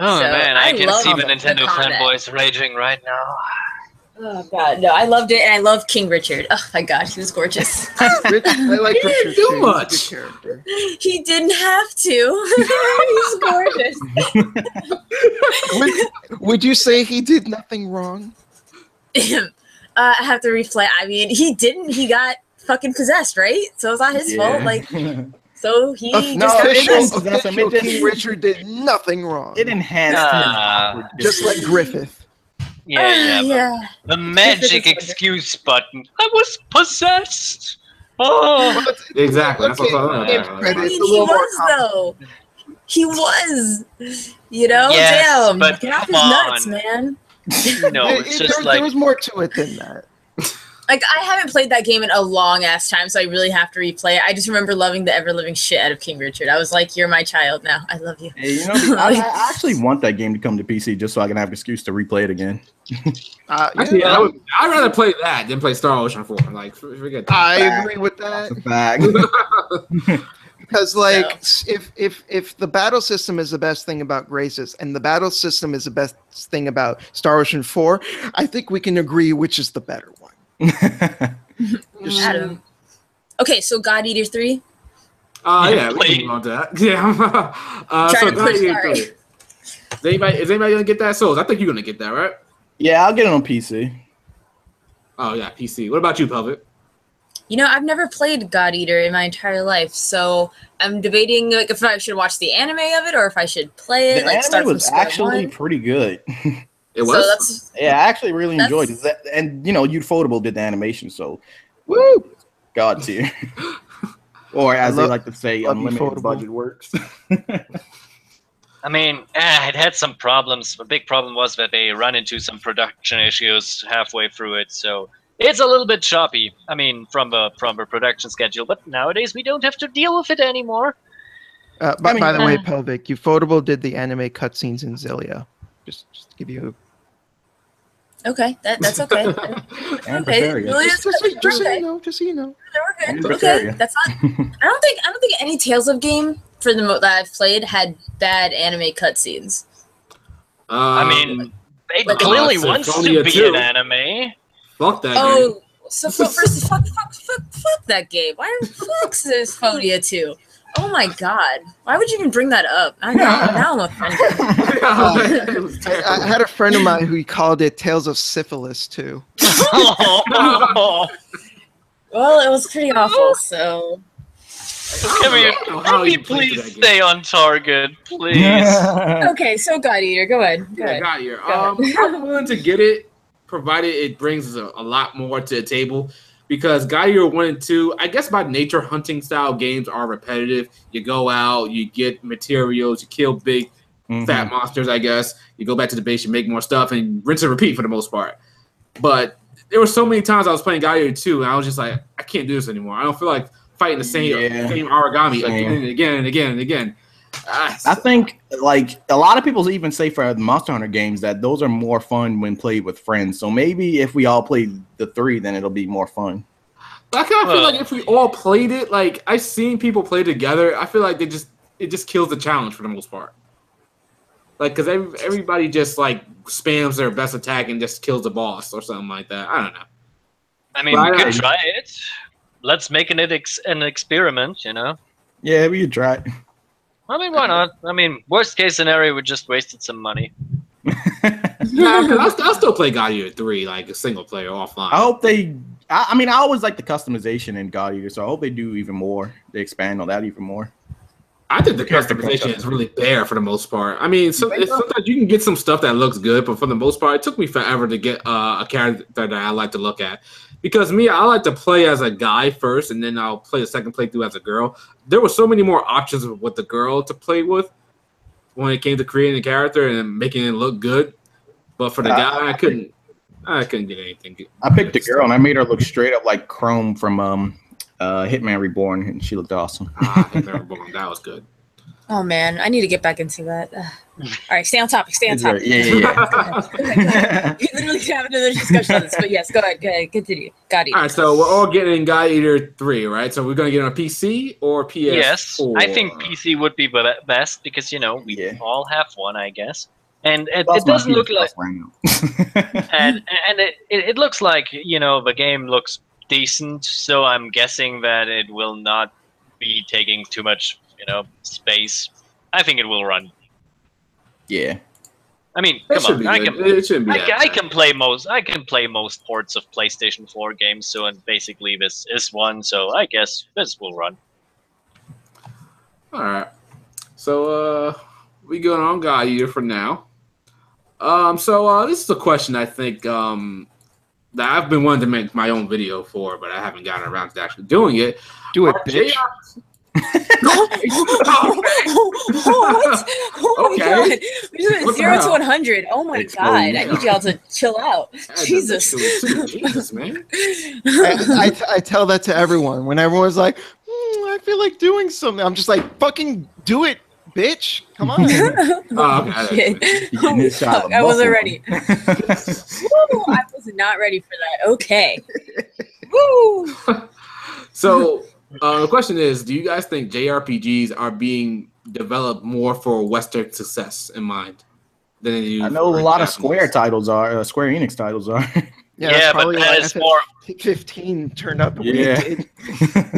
Oh man, I can see the Nintendo fanboys raging right now. Oh god, no, I loved it, and I love King Richard. Oh my god, he was gorgeous. I like he didn't do much. He didn't have to. He's gorgeous. Would you say he did nothing wrong? I have to reflect. I mean, he didn't. He got fucking possessed, right? So it's not his fault. Like. So he official King Richard did nothing wrong. It enhanced his just like Griffith. Yeah. The magic excuse button. I was possessed. Oh, exactly. That's what I mean, he was though. He was. Yes, damn. But Get off his come nuts, on. man. No, it's just there was more to it than that. Like, I haven't played that game in a long ass time, so I really have to replay it. I just remember loving the ever living shit out of King Richard. I was like, "You're my child now. I love you." Hey, you know, I actually want that game to come to PC just so I can have an excuse to replay it again. Actually, I'd rather play that than play Star Ocean 4. Like, forget that. I agree with that. That's a fact. Because like if the battle system is the best thing about Graces and the battle system is the best thing about Star Ocean 4, I think we can agree which is the better one. Adam. Okay, so God Eater 3? Yeah, we can move on to that. Yeah. So God Eater 3. Is anybody gonna get that? Souls, I think you're gonna get that, right? Yeah, I'll get it on PC. Oh yeah, PC. What about you, Pelvic? You know, I've never played God Eater in my entire life, so I'm debating like if I should watch the anime of it or if I should play it. The anime was actually pretty good. It was. So I actually really enjoyed it. And you know, Ufotable did the animation, so woo, God tier. Or as they like to say, unlimited budget works. I mean, it had some problems. The big problem was that they run into some production issues halfway through it, so it's a little bit choppy. I mean, from a production schedule, but nowadays we don't have to deal with it anymore. By the way, Pelvic, Ufotable did the anime cutscenes in Xillia. Just to give you. Okay, that's okay. Okay, just so you know. Okay, that's not. I don't think any Tales of game for that I've played had bad anime cutscenes. I mean, it clearly wants to be an anime. Fuck that game. So first, fuck that game. Why the fuck's this Phonia 2? Oh my god. Why would you even bring that up? Now I'm offended. I had a friend of mine who called it Tales of Syphilis too. Well, it was pretty awful, so... Can we please stay on target, please? Okay, so God Eater, go ahead. God Eater. I'm willing to get it, provided it brings a lot more to the table. Because God Eater 1 and 2, I guess by nature, hunting style games are repetitive. You go out, you get materials, you kill big, fat monsters, I guess. You go back to the base, you make more stuff, and rinse and repeat for the most part. But there were so many times I was playing God Eater 2, and I was just like, I can't do this anymore. I don't feel like fighting the same origami again and again and again and again. I think, like, a lot of people even say for the Monster Hunter games that those are more fun when played with friends. So maybe if we all play the 3, then it'll be more fun. I kind of feel like if we all played it, like, I've seen people play together, I feel like it just kills the challenge for the most part. Like, because everybody just, like, spams their best attack and just kills the boss or something like that. I don't know. I mean, we could try it. Let's make an experiment, you know? Yeah, we could try it. I mean, why not? I mean, worst case scenario, we just wasted some money. Yeah, because I'll still play God Eater 3, like a single player offline. I hope they... I mean, I always like the customization in God Eater, so I hope they do even more. They expand on that even more. I think the customization is really bare for the most part. I mean, sometimes you can get some stuff that looks good, but for the most part, it took me forever to get a character that I like to look at. Because me, I like to play as a guy first, and then I'll play the second playthrough as a girl. There were so many more options with the girl to play with when it came to creating a character and making it look good. But for the guy, I couldn't get anything. I picked a girl, and I made her look straight up like Chrome from Hitman Reborn, and she looked awesome. Hitman Reborn, that was good. Oh man, I need to get back into that. All right, stay on topic. Yeah. Go ahead. We literally have another discussion on this, but yes, go ahead, continue. God Eater. All right, so we're all getting God Eater 3, right? So we're gonna get it on PC or PS4? Yes, I think PC would be best because we all have one, I guess. And it doesn't look like, and it looks like the game looks decent. So I'm guessing that it will not be taking too much space. I think it will run. Yeah. I mean, come on. I can play most ports of PlayStation 4 games. So and basically this is one. So I guess this will run. All right. So we going on God Eater for now. So this is a question I think that I've been wanting to make my own video for, but I haven't gotten around to actually doing it. Do it, bitch. What? Oh my god. We just went 0 to 100. Oh my god. I need y'all to chill out. Jesus. Jesus, man. I tell that to everyone. When everyone's like, I feel like doing something. I'm just like, fucking do it, bitch. Come on. Fuck, I wasn't ready. Woo, I was not ready for that. Okay. Woo. So the question is, do you guys think JRPGs are being developed more for Western success in mind than they do? I know a lot of Square titles are, Square Enix titles are. Yeah, but that is more. 15 turned out the way Yeah. it did.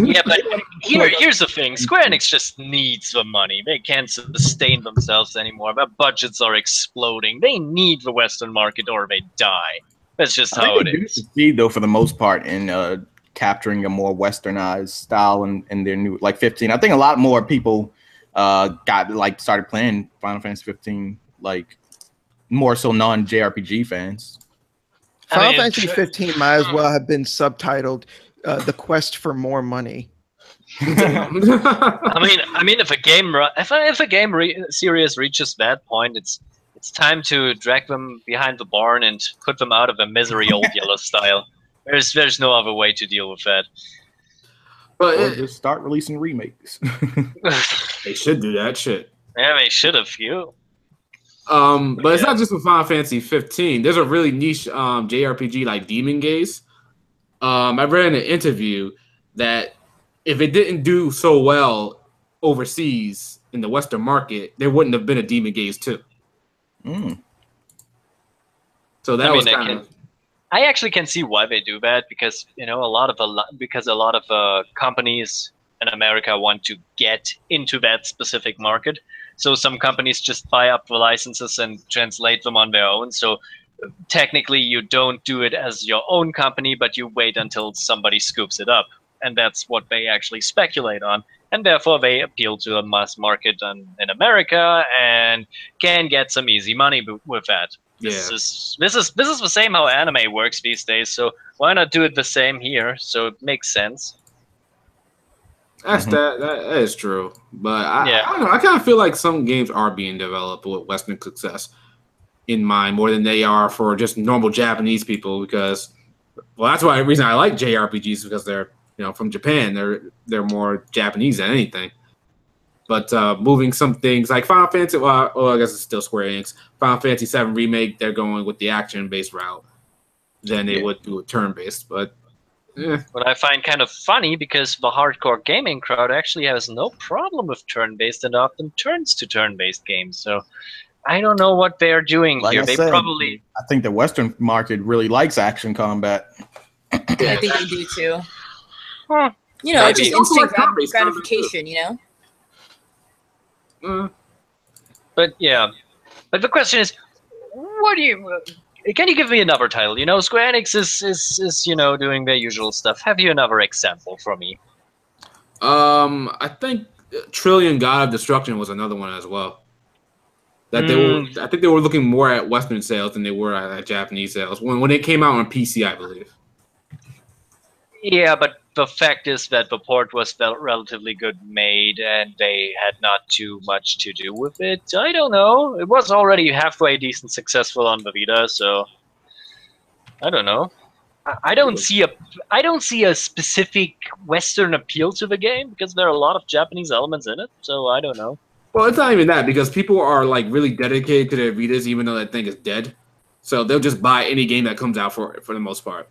Yeah, but here's the thing: Square Enix just needs the money. They can't sustain themselves anymore. Their budgets are exploding. They need the Western market, or they die. That's just how it is. Succeed though, for the most part, in capturing a more westernized style in their new 15. I think a lot more people started playing Final Fantasy 15 more so non-JRPG fans. Final Fantasy 15 might as well have been subtitled "The Quest for More Money." I mean, if a game series reaches that point, it's time to drag them behind the barn and put them out of a misery old yellow style. There's no other way to deal with that. Or just start releasing remakes. They should do that shit. Yeah, they should have. But it's not just with Final Fantasy 15. There's a really niche JRPG like Demon Gaze. I read in an interview that if it didn't do so well overseas in the Western market, there wouldn't have been a Demon Gaze 2. So that was kind of. I actually can see why they do that because a lot of companies in America want to get into that specific market. So some companies just buy up the licenses and translate them on their own. So technically you don't do it as your own company, but you wait until somebody scoops it up. And that's what they actually speculate on. And therefore they appeal to a mass market in America and can get some easy money with that. This is the same how anime works these days. So why not do it the same here? So it makes sense. That is true, but I don't know. I kind of feel like some games are being developed with Western success in mind more than they are for just normal Japanese people. Because, that's why the reason I like JRPGs because they're from Japan. They're more Japanese than anything. But moving some things like Final Fantasy, I guess it's still Square Enix. Final Fantasy VII Remake, they're going with the action-based route than they would do a turn-based, but. What I find kind of funny because the hardcore gaming crowd actually has no problem with turn-based and often turns to turn-based games. So I don't know what they're doing here. I think the Western market really likes action combat. I think they do too. Huh. It's just instant gratification, But the question is, what do you? Can you give me another title? Square Enix is doing their usual stuff. Have you another example for me? I think Trillion God of Destruction was another one as well. That I think they were looking more at Western sales than they were at Japanese sales when it came out on PC, I believe. Yeah, but the fact is that the port was relatively good made, and they had not too much to do with it. I don't know. It was already halfway decent successful on the Vita, so I don't know. I don't see a specific Western appeal to the game because there are a lot of Japanese elements in it. So I don't know. Well, it's not even that because people are really dedicated to their Vitas, even though that thing is dead. So they'll just buy any game that comes out for the most part.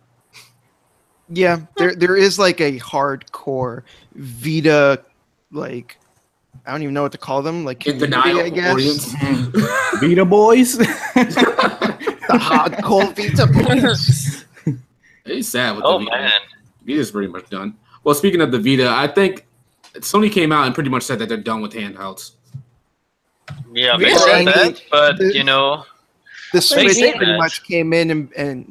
Yeah, there is a hardcore Vita, I don't even know what to call them, community, I guess. Vita boys? The hardcore Vita boys. It's sad with the Vita. Man. Vita's pretty much done. Well, speaking of the Vita, I think Sony came out and pretty much said that they're done with handhelds. Yeah, they said that, but the Switch pretty much came in and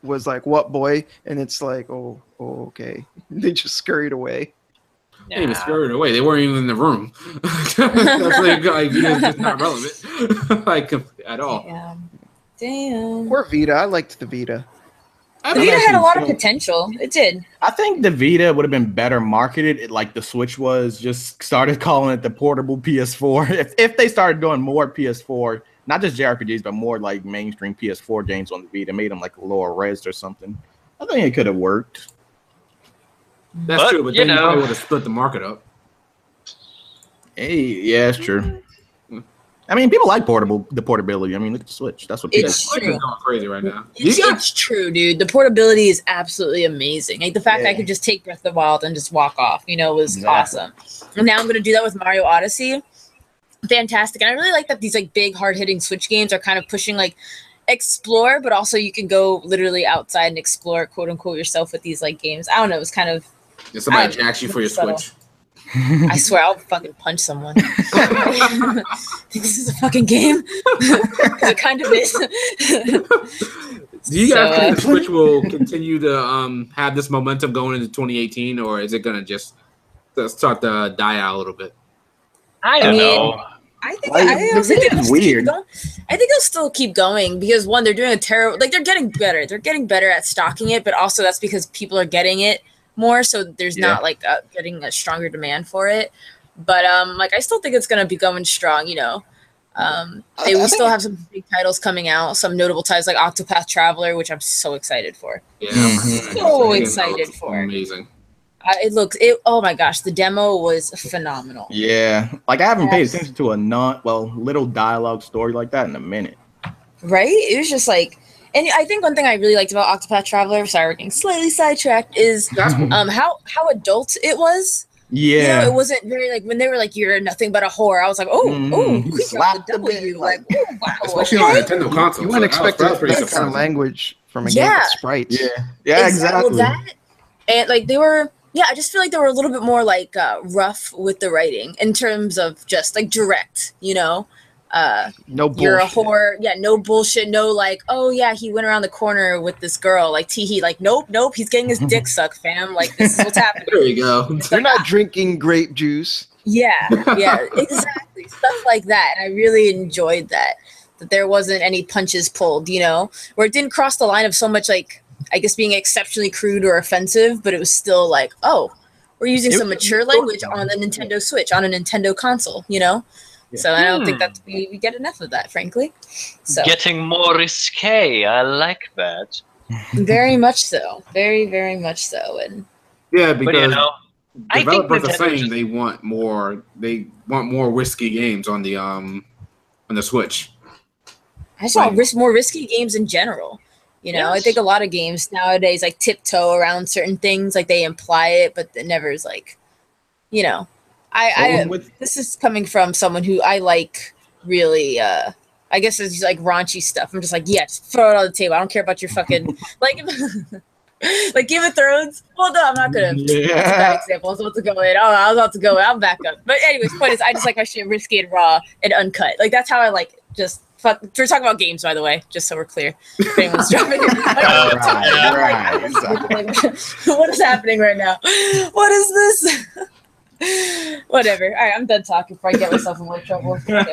was what boy? And it's oh, okay. They just scurried away. They didn't even scurried away. They weren't even in the room. That's Vita's just not relevant at all. Damn. Poor Vita. I liked the Vita. The Vita had a lot of potential. It did. I think the Vita would have been better marketed, like the Switch was. Just started calling it the portable PS4. If they started doing more PS4, not just JRPGs, but more like mainstream PS4 games on the Vita, made them like lower res or something, I think it could have worked. That's true, but then you probably would have split the market up. Hey, yeah, it's true. I mean, people like the portability. I mean, look at the Switch. That's what people. It's true. It's going crazy right now. It's true, dude. The portability is absolutely amazing. Like the fact that I could just take Breath of the Wild and just walk off, was awesome. And now I'm gonna do that with Mario Odyssey. Fantastic. And I really like that these like big, hard-hitting Switch games are kind of pushing like explore, but also you can go literally outside and explore, quote unquote, yourself with these like games. I don't know. It's kind of. If somebody jacks you for your Switch. I swear I'll fucking punch someone. This is a fucking game. It kind of is. Do you guys think the Switch will continue to have this momentum going into 2018, or is it gonna just start to die out a little bit? I don't know. I think it's weird. I think they'll still keep going because one, they're doing a terrible. Like they're getting better. They're getting better at stocking it, but also that's because people are getting it more, so there's not like getting a stronger demand for it. But like I still think it's gonna be going strong. They will still have some big titles coming out, some notable titles like Octopath Traveler, which I'm so excited for. Yeah, so excited for. Amazing. Oh my gosh, the demo was phenomenal. Yeah, like I haven't paid attention to a little dialogue story like that in a minute. Right? It was just like. And I think one thing I really liked about Octopath Traveler, sorry, we're getting slightly sidetracked, is how adult it was. Yeah. It wasn't very like when they were like, "You're nothing but a whore." I was like, "Oh, slap the W!" Like, wow, especially on a Nintendo console. You wouldn't expect that kind of language from a game with sprites. Yeah, exactly. That, and like they were, I just feel like they were a little bit more like rough with the writing in terms of just like direct, no bullshit. You're a whore. Yeah, no bullshit. No like, oh yeah, he went around the corner with this girl. Like Teehee, like nope, he's getting his dick sucked, fam. Like this is what's happening. There you go. They're not drinking grape juice. Yeah, exactly. Stuff like that. And I really enjoyed that there wasn't any punches pulled, where it didn't cross the line of so much like, I guess being exceptionally crude or offensive, but it was still like, oh, we're using some mature language on the Nintendo Switch, on a Nintendo console, Yeah. So I don't think that we get enough of that, frankly. So getting more risque. I like that. Very much so. Very, very much so. And because developers are saying they want more risky games on the Switch. I saw more risky games in general. I think a lot of games nowadays like tiptoe around certain things, like they imply it, but it never is like, this is coming from someone who I like really, I guess it's like raunchy stuff. I'm just like, just throw it on the table. I don't care about your fucking, like Game of Thrones. Hold on, I'm not going to, that's a bad example. I was about to go in. I'll back up. But anyways, point is, I just like my shit risky and raw and uncut. Like, that's how I like just fuck. We're talking about games, by the way, just so we're clear. If anyone's dropping what is happening right now? What is this? Whatever. All right, I'm done talking before I get myself in more trouble. There's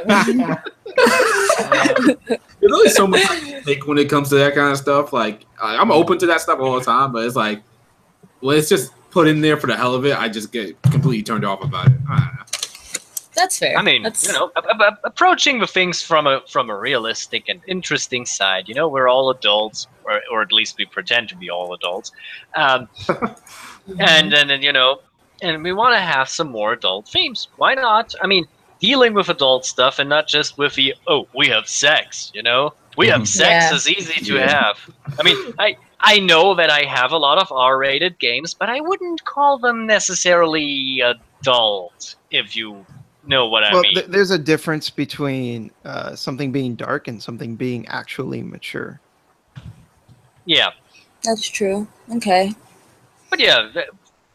only so much I can take when it comes to that kind of stuff. Like, I'm open to that stuff all the time, but it's like, when it's just put in there for the hell of it, I just get completely turned off about it. I don't know. That's fair. I mean, approaching the things from a realistic and interesting side. We're all adults, or at least we pretend to be all adults, and then and we want to have some more adult themes. Why not? I mean, dealing with adult stuff and not just with the, we have sex, We have sex is easy to have. I mean, I know that I have a lot of R-rated games, but I wouldn't call them necessarily adult, if you know what I mean. There's a difference between something being dark and something being actually mature. Yeah. That's true. Okay. But yeah,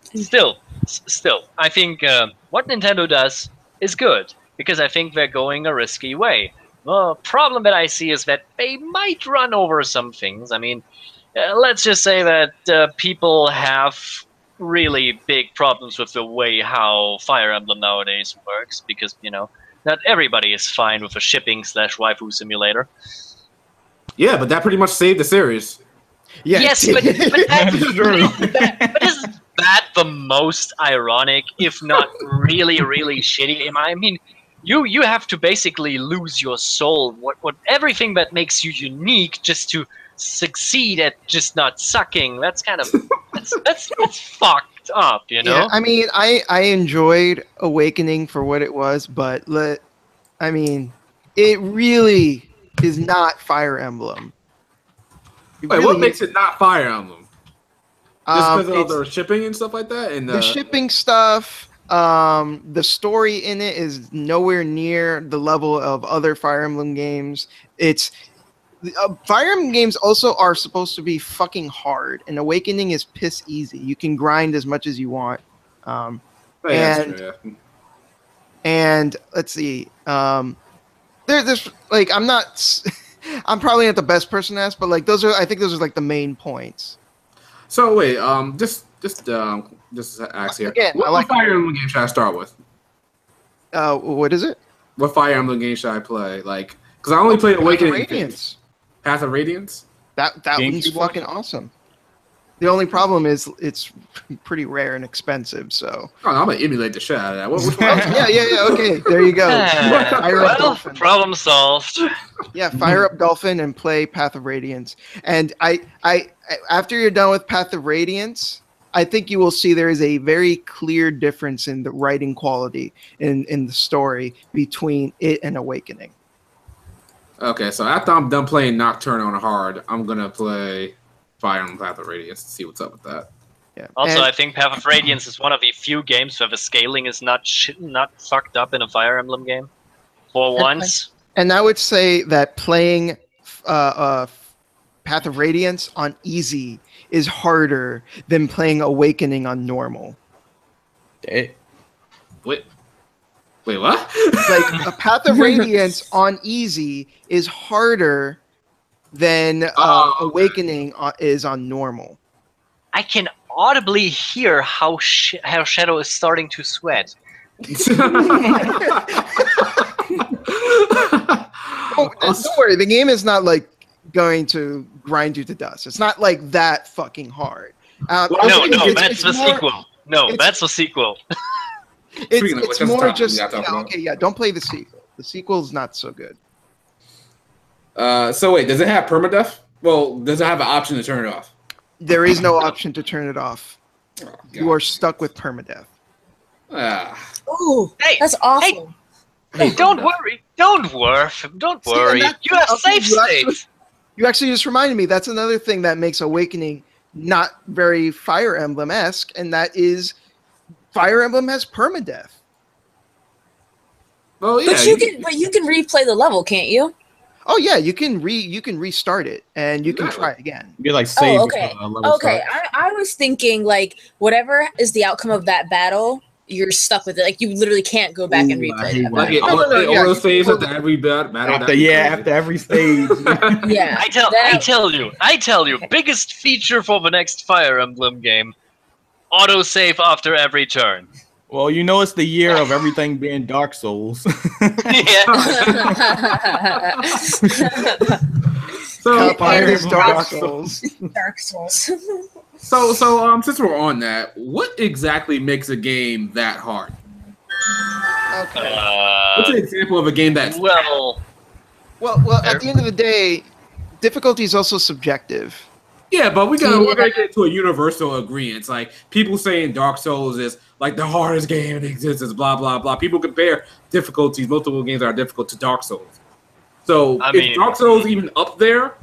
Still, I think what Nintendo does is good, because I think they're going a risky way. The problem that I see is that they might run over some things. I mean, let's just say that people have really big problems with the way how Fire Emblem nowadays works, because, not everybody is fine with a shipping/waifu simulator. Yeah, but that pretty much saved the series. Yeah, yes, but isn't that the most ironic, if not really, really shitty? I mean, you have to basically lose your soul, what everything that makes you unique, just to succeed at just not sucking. That's kind of that's fucked up, you know? Yeah, I mean, I enjoyed Awakening for what it was, but I mean, it really is not Fire Emblem. Wait, what makes it not Fire Emblem? Just because of the shipping and stuff like that? And the shipping stuff, the story in it is nowhere near the level of other Fire Emblem games. Fire Emblem games also are supposed to be fucking hard, and Awakening is piss easy. You can grind as much as you want. And let's see. There's like I'm probably not the best person to ask, but like I think those are like the main points. So wait, just ask here. Again, what Fire Emblem game should I start with? What is it? What Fire Emblem game should I play? Like, because I only played Awakening. Radiance. Path of Radiance. That one's fucking awesome. The only problem is it's pretty rare and expensive. So I'm gonna emulate the shit out of that. Which one? yeah. Okay, there you go. Problem solved. Yeah, fire up Dolphin and play Path of Radiance. And I after you're done with Path of Radiance, I think you will see there is a very clear difference in the writing quality in the story between it and Awakening. Okay, so after I'm done playing Nocturne on hard, I'm gonna play Fire Emblem Path of Radiance to see what's up with that. Yeah. Also, I think Path of Radiance is one of the few games where the scaling is not fucked up in a Fire Emblem game. For once. And I would say that playing Path of Radiance on easy is harder than playing Awakening on normal. Wait, what? Like a Path of Radiance on easy is harder than Awakening is on normal. I can audibly hear how Shadow is starting to sweat. Don't worry, the game is not like going to grind you to dust. It's not like that fucking hard. That's the sequel. That's the sequel. It's more just don't play the sequel. The sequel's not so good. So wait, does it have permadeath? Well, does it have an option to turn it off? There is no option to turn it off. Oh, you are stuck with permadeath. Ooh, that's awful. Hey, don't worry. Don't worry. You have save states. You actually just reminded me. That's another thing that makes Awakening not very Fire Emblem-esque, and that is Fire Emblem has permadeath. Well, yeah, but you can replay the level, can't you? Oh yeah, you can restart it and you can try again. You like save. Okay. I was thinking like whatever is the outcome of that battle, you're stuck with it. Like you literally can't go back and replay that. Like auto saves after every battle. After every stage. Yeah. I tell you, biggest feature for the next Fire Emblem game: autosave after every turn. Well, you know it's the year of everything being Dark Souls. Yeah. So Dark Souls. Dark Souls. So since we're on that, what exactly makes a game that hard? Okay. What's an example of a game that's well, at the end of the day, difficulty is also subjective. Yeah, but we're gonna get to a universal agreement. It's like people saying Dark Souls is like the hardest game in existence, blah blah blah. People compare difficulties, multiple games that are difficult, to Dark Souls. So is Dark Souls even up there?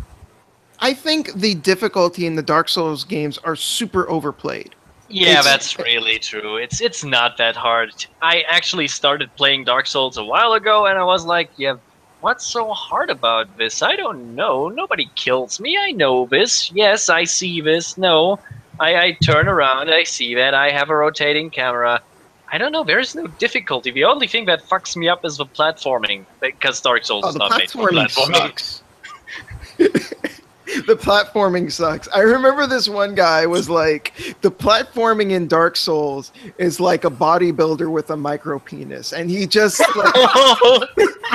I think the difficulty in the Dark Souls games are super overplayed. Yeah, that's really true. It's not that hard. I actually started playing Dark Souls a while ago, and I was like, yeah, what's so hard about this? I don't know. Nobody kills me. I know this. Yes, I see this. No, I turn around. I see that. I have a rotating camera. I don't know. There is no difficulty. The only thing that fucks me up is the platforming, because Dark Souls is not made for platforming. Sucks. The platforming sucks. I remember this one guy was like, the platforming in Dark Souls is like a bodybuilder with a micro penis, and he just like,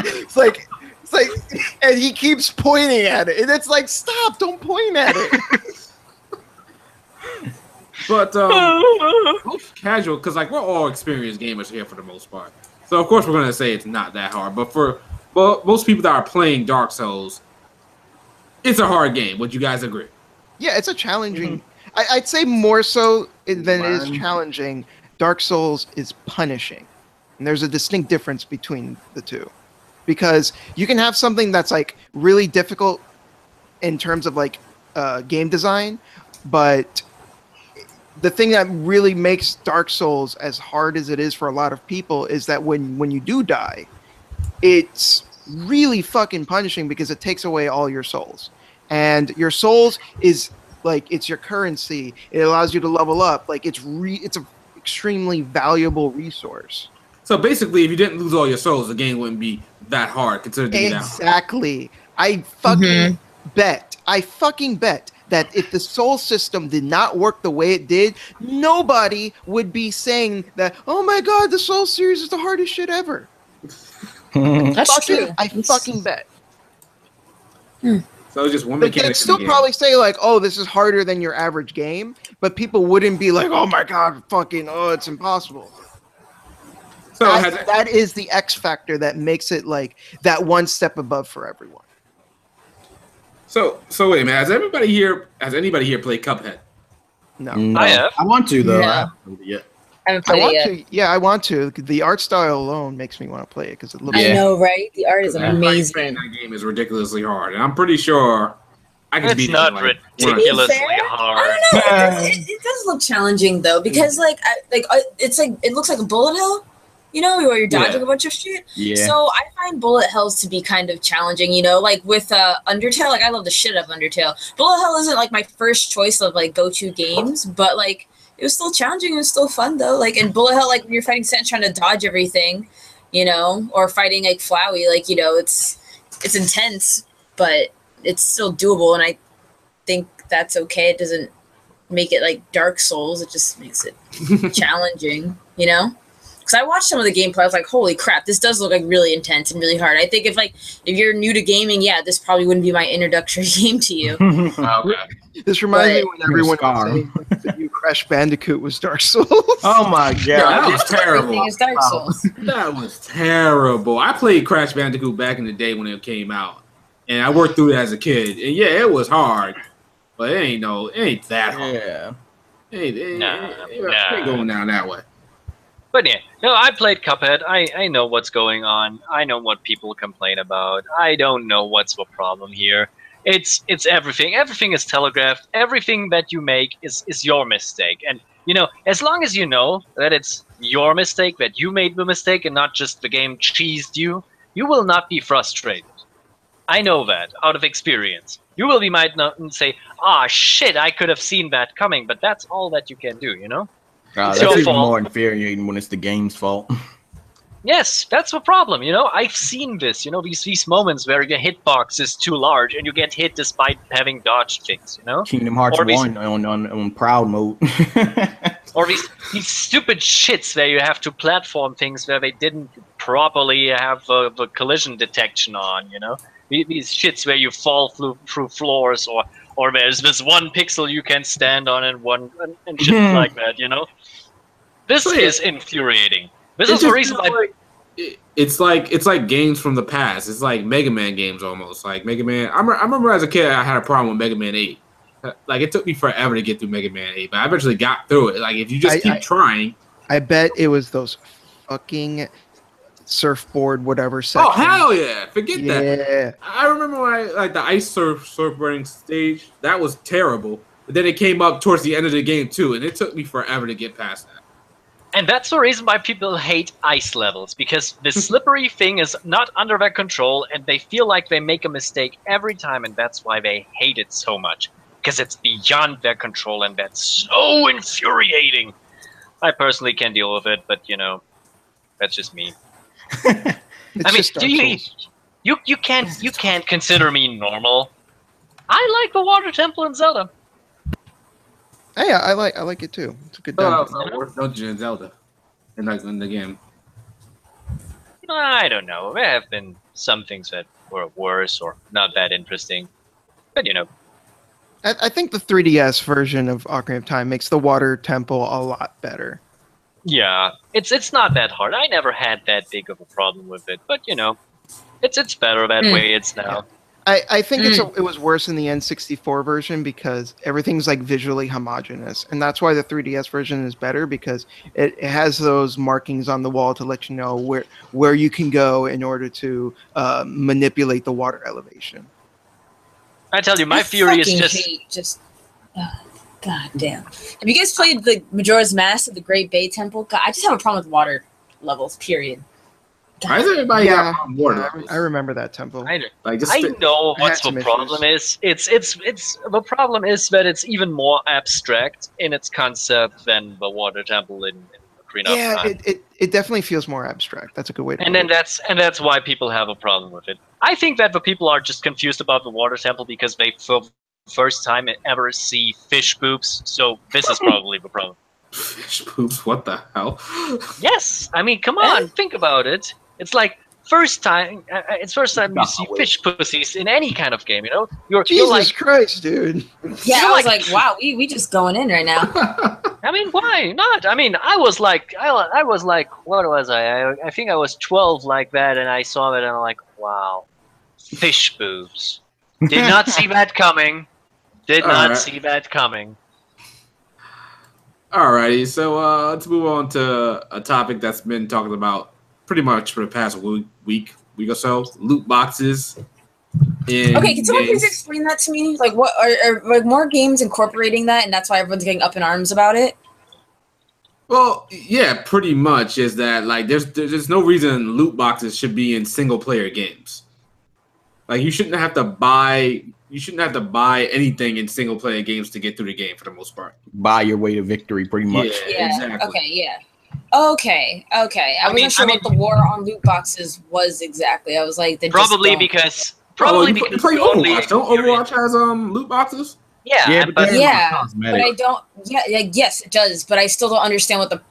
it's like, and he keeps pointing at it, and it's like, stop! Don't point at it. But most casual, because like we're all experienced gamers here for the most part. So of course we're gonna say it's not that hard. But for most people that are playing Dark Souls, it's a hard game. Would you guys agree? Yeah, it's a challenging. I'd say more so than it is challenging. Dark Souls is punishing, and there's a distinct difference between the two, because you can have something that's like really difficult in terms of like game design, but the thing that really makes Dark Souls as hard as it is for a lot of people is that when you do die, it's really fucking punishing because it takes away all your souls. And your souls is like, it's your currency. It allows you to level up. Like it's an extremely valuable resource. So basically, if you didn't lose all your souls, the game wouldn't be that hard considered to be that hard. Exactly. I fucking bet that if the soul system did not work the way it did, nobody would be saying that, oh my god, the Soul series is the hardest shit ever. That's true. I fucking bet. So just one mechanic. They'd still probably say like, oh, this is harder than your average game, but people wouldn't be like, oh my god, fucking, oh, it's impossible. So that is the X factor that makes it like that one step above for everyone. So wait a minute. Has anybody here played Cuphead? No. I have. I want to though. No. I haven't yet. I haven't played it yet. Yeah, I want to. The art style alone makes me want to play it because it looks. I know, right? The art is amazing. That game is ridiculously hard, and I'm pretty sure I can beat it. It's not ridiculously hard. I don't know. It does look challenging though, because it's like it looks like a bullet hell. You know, where you're dodging a bunch of shit. Yeah. So I find bullet hells to be kind of challenging, you know, like with Undertale, like I love the shit out of Undertale. Bullet hell isn't like my first choice of like go-to games, but like it was still challenging, it was still fun though. Like in bullet hell, like when you're fighting Sentinel trying to dodge everything, you know, or fighting like Flowey, like, you know, it's intense, but it's still doable, and I think that's okay. It doesn't make it like Dark Souls, it just makes it challenging, you know? Because I watched some of the gameplay, I was like, holy crap, this does look like really intense and really hard. I think if you're new to gaming, yeah, this probably wouldn't be my introductory game to you. This reminds me when everyone was saying the new Crash Bandicoot was Dark Souls. Oh my god, that was terrible. Everything is Dark Souls. That was terrible. I played Crash Bandicoot back in the day when it came out, and I worked through it as a kid. And yeah, it was hard, but it ain't that hard. Yeah, it ain't going down that way. But yeah, no, I played Cuphead. I know what's going on. I know what people complain about. I don't know what's the problem here. It's everything. Everything is telegraphed. Everything that you make is your mistake. And, you know, as long as you know that it's your mistake, that you made the mistake and not just the game cheesed you, you will not be frustrated. I know that out of experience. You will be might not say, ah, shit, I could have seen that coming, but that's all that you can do, you know? That's even more infuriating when it's the game's fault. Yes, that's the problem, you know? I've seen this, you know, these moments where your hitbox is too large and you get hit despite having dodged things, you know? Kingdom Hearts 1 on proud mode. Or these stupid shits where you have to platform things where they didn't properly have the collision detection on, you know? These shits where you fall through floors, or there's this one pixel you can stand on and shit like that, you know? This is infuriating. This is the reason why. It's like games from the past. It's like Mega Man games almost. Like Mega Man. I remember as a kid I had a problem with Mega Man 8. Like it took me forever to get through Mega Man 8, but I eventually got through it. Like if you just keep trying. I bet it was those fucking surfboard whatever section. Oh hell yeah! Forget that. Yeah. I remember when the ice surfboarding stage. That was terrible. But then it came up towards the end of the game too, and it took me forever to get past that. And that's the reason why people hate ice levels, because the slippery thing is not under their control, and they feel like they make a mistake every time, and that's why they hate it so much. Because it's beyond their control, and that's so infuriating. I personally can deal with it, but you know, that's just me. I mean, you can't consider me normal. I like the Water Temple in Zelda. Hey, I like it too. It's a good dungeon. Worst dungeon in Zelda, in the game. I don't know. There have been some things that were worse or not that interesting, but you know. I think the 3DS version of Ocarina of Time makes the water temple a lot better. Yeah, it's not that hard. I never had that big of a problem with it, but you know, it's better that way. It's now. I think it was worse in the N64 version because everything's like visually homogeneous, and that's why the 3DS version is better because it has those markings on the wall to let you know where you can go in order to manipulate the water elevation. I tell you, my fury is just. God damn. Have you guys played the Majora's Mask of the Great Bay Temple? God, I just have a problem with water levels, period. Why is everybody got water levels? I remember that temple. I know what the problem is. It's the problem is that it's even more abstract in its concept than the water temple in Ocarina of Time. It definitely feels more abstract. That's a good way to put it. And that's why people have a problem with it. I think that the people are just confused about the water temple because they first time ever see fish poops, so this is probably the problem. Fish poops? What the hell? Yes, I mean, come on, think about it. It's like first time you see fish pussies in any kind of game. You know, Jesus like, Christ, dude. Yeah, I was like, wow, we just going in right now. I mean, why not? I mean, I was like, what was I? I think I was 12 like that, and I saw that, and I'm like, wow, fish boobs. Did not see that coming. Did not see that coming. Alrighty, so let's move on to a topic that's been talked about pretty much for the past week or so. Loot boxes. Okay, can someone please explain that to me? Like, what are like more games incorporating that, and that's why everyone's getting up in arms about it? Well, yeah, pretty much is that like there's no reason loot boxes should be in single player games. Like you shouldn't have to buy anything in single player games to get through the game for the most part. Buy your way to victory, pretty much. Yeah. Exactly. Okay. Yeah. Okay. I wasn't sure what the war on loot boxes was exactly. I was like, probably because you play Overwatch. Don't Overwatch has loot boxes? Yeah, but I don't. Yes, it does. But I still don't understand what the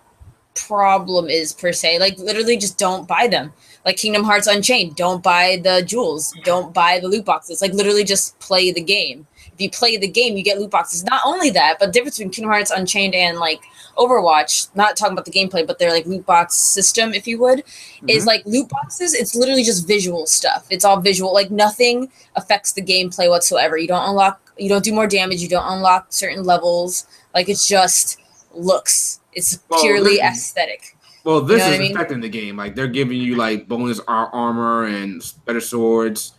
problem is per se. Like literally, just don't buy them. Like Kingdom Hearts Unchained, don't buy the jewels, don't buy the loot boxes. Like literally just play the game. If you play the game, you get loot boxes. Not only that, but the difference between Kingdom Hearts Unchained and like Overwatch, not talking about the gameplay, but their like loot box system, if you would, is like loot boxes. It's literally just visual stuff. It's all visual. Like nothing affects the gameplay whatsoever. You don't do more damage. You don't unlock certain levels. Like it's just looks. It's purely aesthetic. Well, this is affecting the game. Like they're giving you like bonus armor and better swords.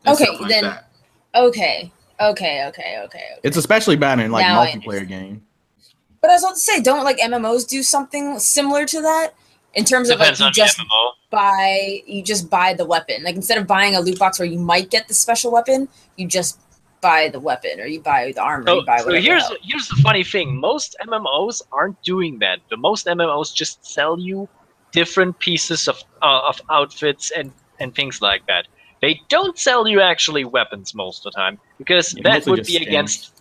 And stuff like that. Okay. It's especially bad in like multiplayer game. But I was about to say, don't like MMOs do something similar to that in terms of like you just buy the weapon. Like instead of buying a loot box where you might get the special weapon, you just buy the weapon or you buy the armor. So here's the funny thing: most MMOs aren't doing that. The most MMOs just sell you different pieces of outfits and things like that. They don't sell you actually weapons most of the time because that would be against.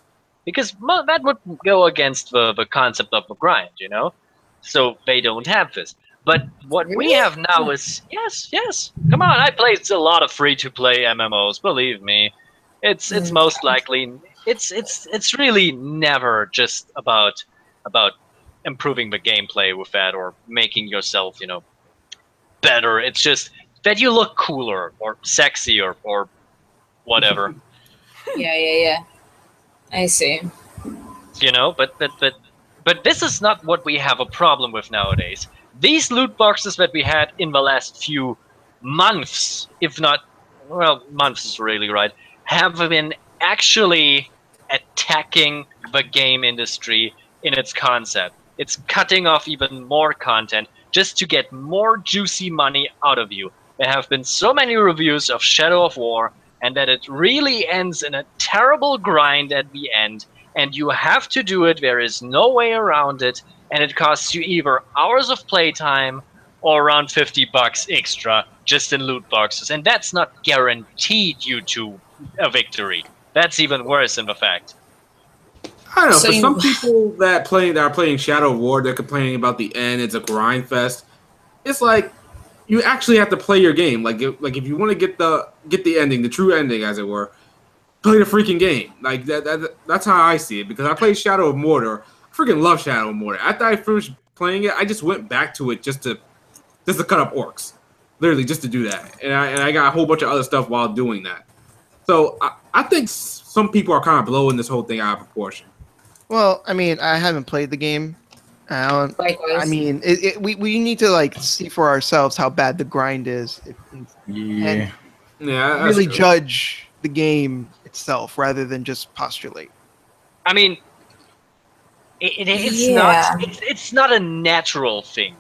Because that would go against the concept of the grind, you know? So they don't have this. But what we have now is, yes. Come on, I played a lot of free-to-play MMOs, believe me. It's most likely, it's really never just about improving the gameplay with that or making yourself, you know, better. It's just that you look cooler or sexy or whatever. Yeah. I see. You know, but this is not what we have a problem with nowadays. These loot boxes that we had in the last few months, if not, well, months is really right, have been actually attacking the game industry in its concept. It's cutting off even more content just to get more juicy money out of you. There have been so many reviews of Shadow of War, and that it really ends in a terrible grind at the end, and you have to do it, there is no way around it, and it costs you either hours of playtime or around $50 extra just in loot boxes, and that's not guaranteed you to a victory. That's even worse in the fact. I don't know, for some people that are playing Shadow of War, they're complaining about the end, it's a grind fest. It's like, you actually have to play your game. Like if you want to get the ending, the true ending, as it were, play the freaking game. Like that's how I see it. Because I played Shadow of Mordor. I freaking love Shadow of Mordor. After I finished playing it, I just went back to it just to cut up orcs, literally just to do that. And I got a whole bunch of other stuff while doing that. So I think some people are kind of blowing this whole thing out of proportion. Well, I mean, I haven't played the game. I mean, we need to like see for ourselves how bad the grind is. Yeah. Yeah. Really judge the game itself rather than just postulate. I mean, it's not a natural thing,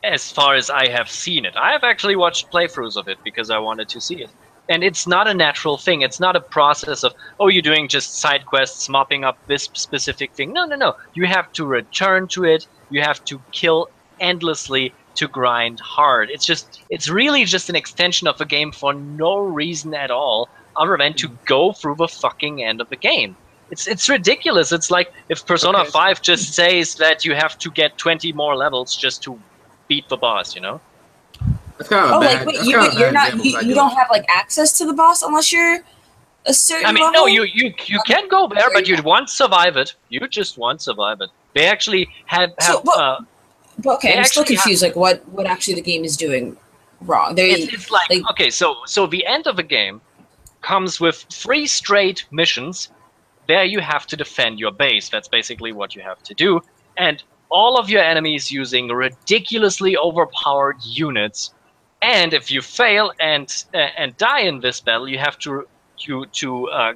as far as I have seen it. I have actually watched playthroughs of it because I wanted to see it. And it's not a natural thing. It's not a process of, oh, you're doing just side quests, mopping up this specific thing. No. You have to return to it. You have to kill endlessly to grind hard. It's really just an extension of a game for no reason at all other than to go through the fucking end of the game. It's ridiculous. It's like if Persona 5 just says that you have to get 20 more levels just to beat the boss, you know? That's kind of bad. Wait, you don't have like access to the boss unless you're a certain level? No, you can go there, but you won't survive it. You just won't survive it. They actually have I'm still confused. Like, what actually the game is doing wrong? It's like okay, so the end of the game comes with 3 straight missions. There you have to defend your base. That's basically what you have to do, and all of your enemies using ridiculously overpowered units. And if you fail and die in this battle, you have to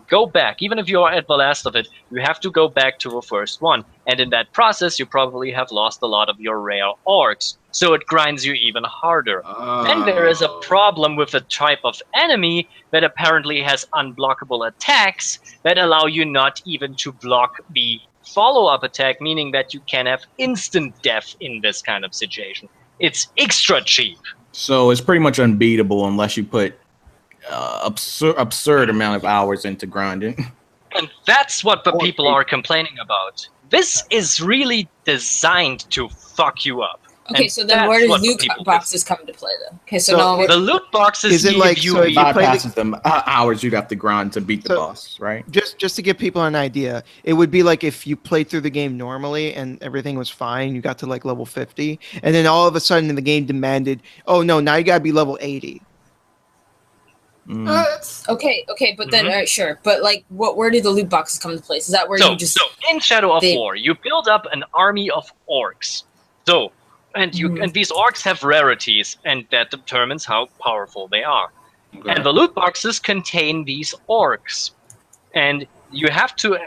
go back. Even if you're at the last of it, you have to go back to the first one. And in that process, you probably have lost a lot of your rare orcs. So it grinds you even harder. Then there is a problem with a type of enemy that apparently has unblockable attacks that allow you not even to block the follow-up attack, meaning that you can have instant death in this kind of situation. It's extra cheap. So it's pretty much unbeatable unless you put absurd amount of hours into grinding. And that's what the people are complaining about. This is really designed to fuck you up. Okay, so then where do loot boxes come into play then? Okay, so the loot boxes is it like so it bypasses them hours you'd have to grind to beat the boss, right? Just to give people an idea, it would be like if you played through the game normally and everything was fine, you got to like level 50, and then all of a sudden the game demanded, oh no, now you gotta be level 80. Okay, but then all right, sure, but like, where do the loot boxes come into place? Is that where you just so in Shadow of War, you build up an army of orcs, and these orcs have rarities, and that determines how powerful they are. Okay. And the loot boxes contain these orcs, and you have to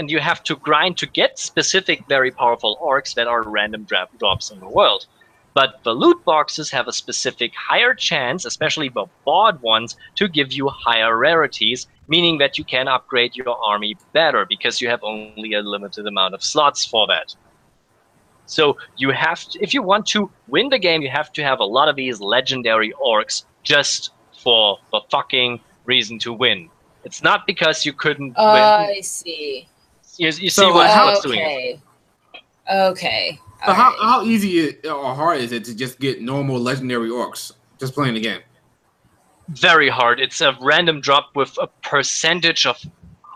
you have to grind to get specific, very powerful orcs that are random drops in the world. But the loot boxes have a specific higher chance, especially the bought ones, to give you higher rarities, meaning that you can upgrade your army better because you have only a limited amount of slots for that. So you have to, if you want to win the game, you have to have a lot of these legendary orcs just for the fucking reason to win. It's not because you couldn't win. I see. You see what's doing it. Okay. So how easy or hard is it to just get normal legendary orcs just playing the game? Very hard. It's a random drop with a percentage of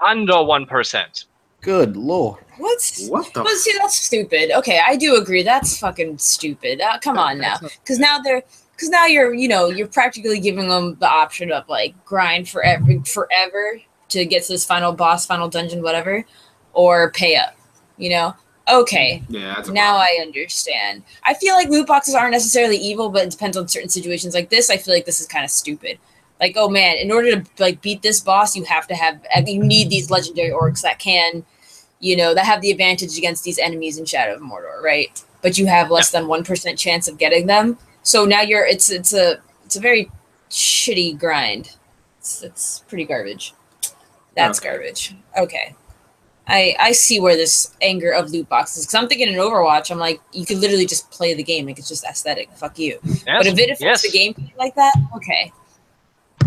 under 1%. Good lord. What the? Well, see, that's stupid. Okay, I do agree. That's fucking stupid. Come on now, because now you're practically giving them the option of like grind forever to get to this final boss, final dungeon, whatever, or pay up. Okay. Yeah. Now I understand. I feel like loot boxes aren't necessarily evil, but it depends on certain situations like this. I feel like this is kind of stupid. Like, oh man, in order to like beat this boss, you need these legendary orcs that can. That have the advantage against these enemies in Shadow of Mordor, right? But you have less than 1% chance of getting them. So now it's a very shitty grind. It's pretty garbage. That's garbage. Okay. I see where this anger of loot boxes, because I'm thinking in Overwatch, I'm like, you could literally just play the game. Like, it's just aesthetic. Fuck you. Yes. But if it affects the gameplay like that, okay.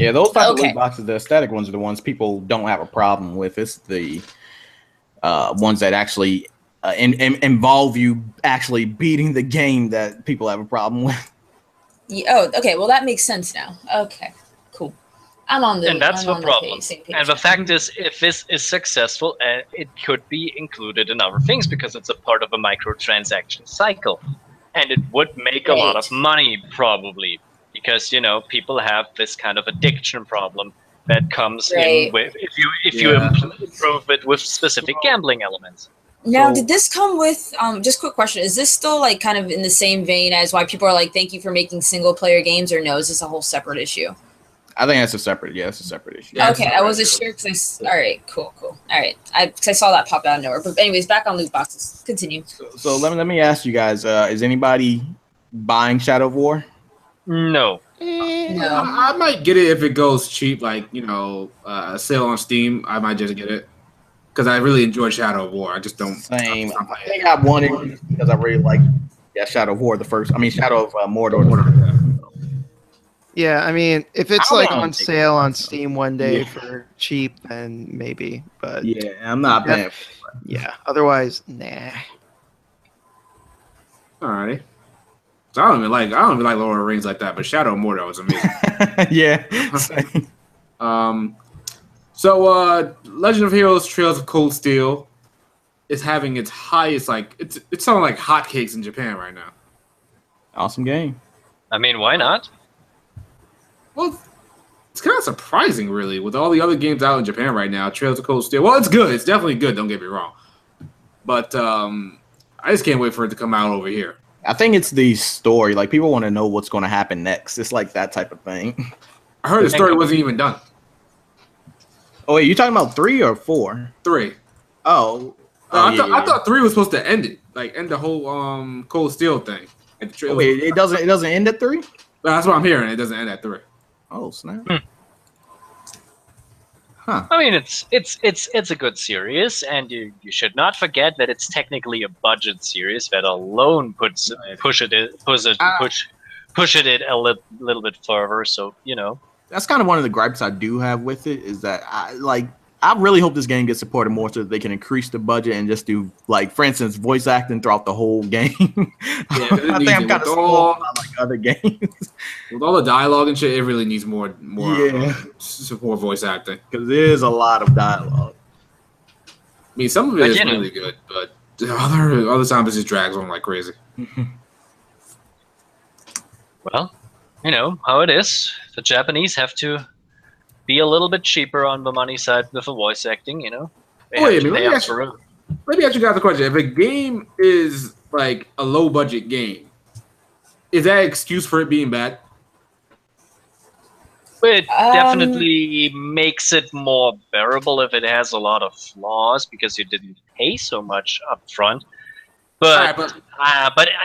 Yeah, those type of loot boxes, the aesthetic ones are the ones people don't have a problem with. It's the ones that actually involve you actually beating the game that people have a problem with. Yeah, okay. Well, that makes sense now. Okay, cool. And that's the problem. Same page. And the fact is, if this is successful, it could be included in other things because it's a part of a microtransaction cycle. And it would make a lot of money, probably, because, you know, people have this kind of addiction problem that comes in with if you improve it with specific gambling elements. Now, did this come with, just quick question, is this still like kind of in the same vein as why people are like, thank you for making single player games, or no, is this a whole separate issue? I think that's a separate issue. Yeah, okay, I wasn't sure because all right, cool. All right, I saw that pop out of nowhere. But anyways, back on loot boxes. Continue. So let me ask you guys: is anybody buying Shadow of War? No. No. I might get it if it goes cheap, like, you know, a sale on Steam. I might just get it because I really enjoy Shadow of War. I just don't. Same. I think I wanted because I really like Shadow of War. Shadow of Mordor. Yeah, I mean, if it's like on sale on Steam one day for cheap, then maybe. But yeah, I'm not paying. Yeah, otherwise, nah. Alrighty. So I don't even like Lord of the Rings like that, but Shadow of Mordor was amazing. Yeah. So Legend of Heroes: Trails of Cold Steel is having its highest, like it's selling like hotcakes in Japan right now. Awesome game. I mean, why not? Well, it's kind of surprising, really, with all the other games out in Japan right now. Trails of Cold Steel. Well, it's good. It's definitely good. Don't get me wrong. But I just can't wait for it to come out over here. I think it's the story. Like, people want to know what's going to happen next. It's like that type of thing. I heard the story wasn't even done. Oh, wait, you talking about 3 or 4? 3. Oh. I thought 3 was supposed to end it. Like, end the whole Cold Steel thing. Wait, it doesn't end at 3? That's what I'm hearing. It doesn't end at 3. Oh, snap. Huh. I mean, it's a good series, and you should not forget that it's technically a budget series that alone push it a little bit further. So, you know, that's kind of one of the gripes I do have with it, is that I really hope this game gets supported more so that they can increase the budget and just do, like, for instance, voice acting throughout the whole game. Yeah, I think I'm kind of spoiled by like other games. With all the dialogue and shit, it really needs more support voice acting. Because there's a lot of dialogue. I mean, some of it is really good, but other times it just drags on like crazy. Well, you know how it is. The Japanese have to be a little bit cheaper on the money side with the voice acting, you know. Let me ask you guys a question. If a game is like a low budget game, is that an excuse for it being bad? It definitely makes it more bearable if it has a lot of flaws because you didn't pay so much up front. But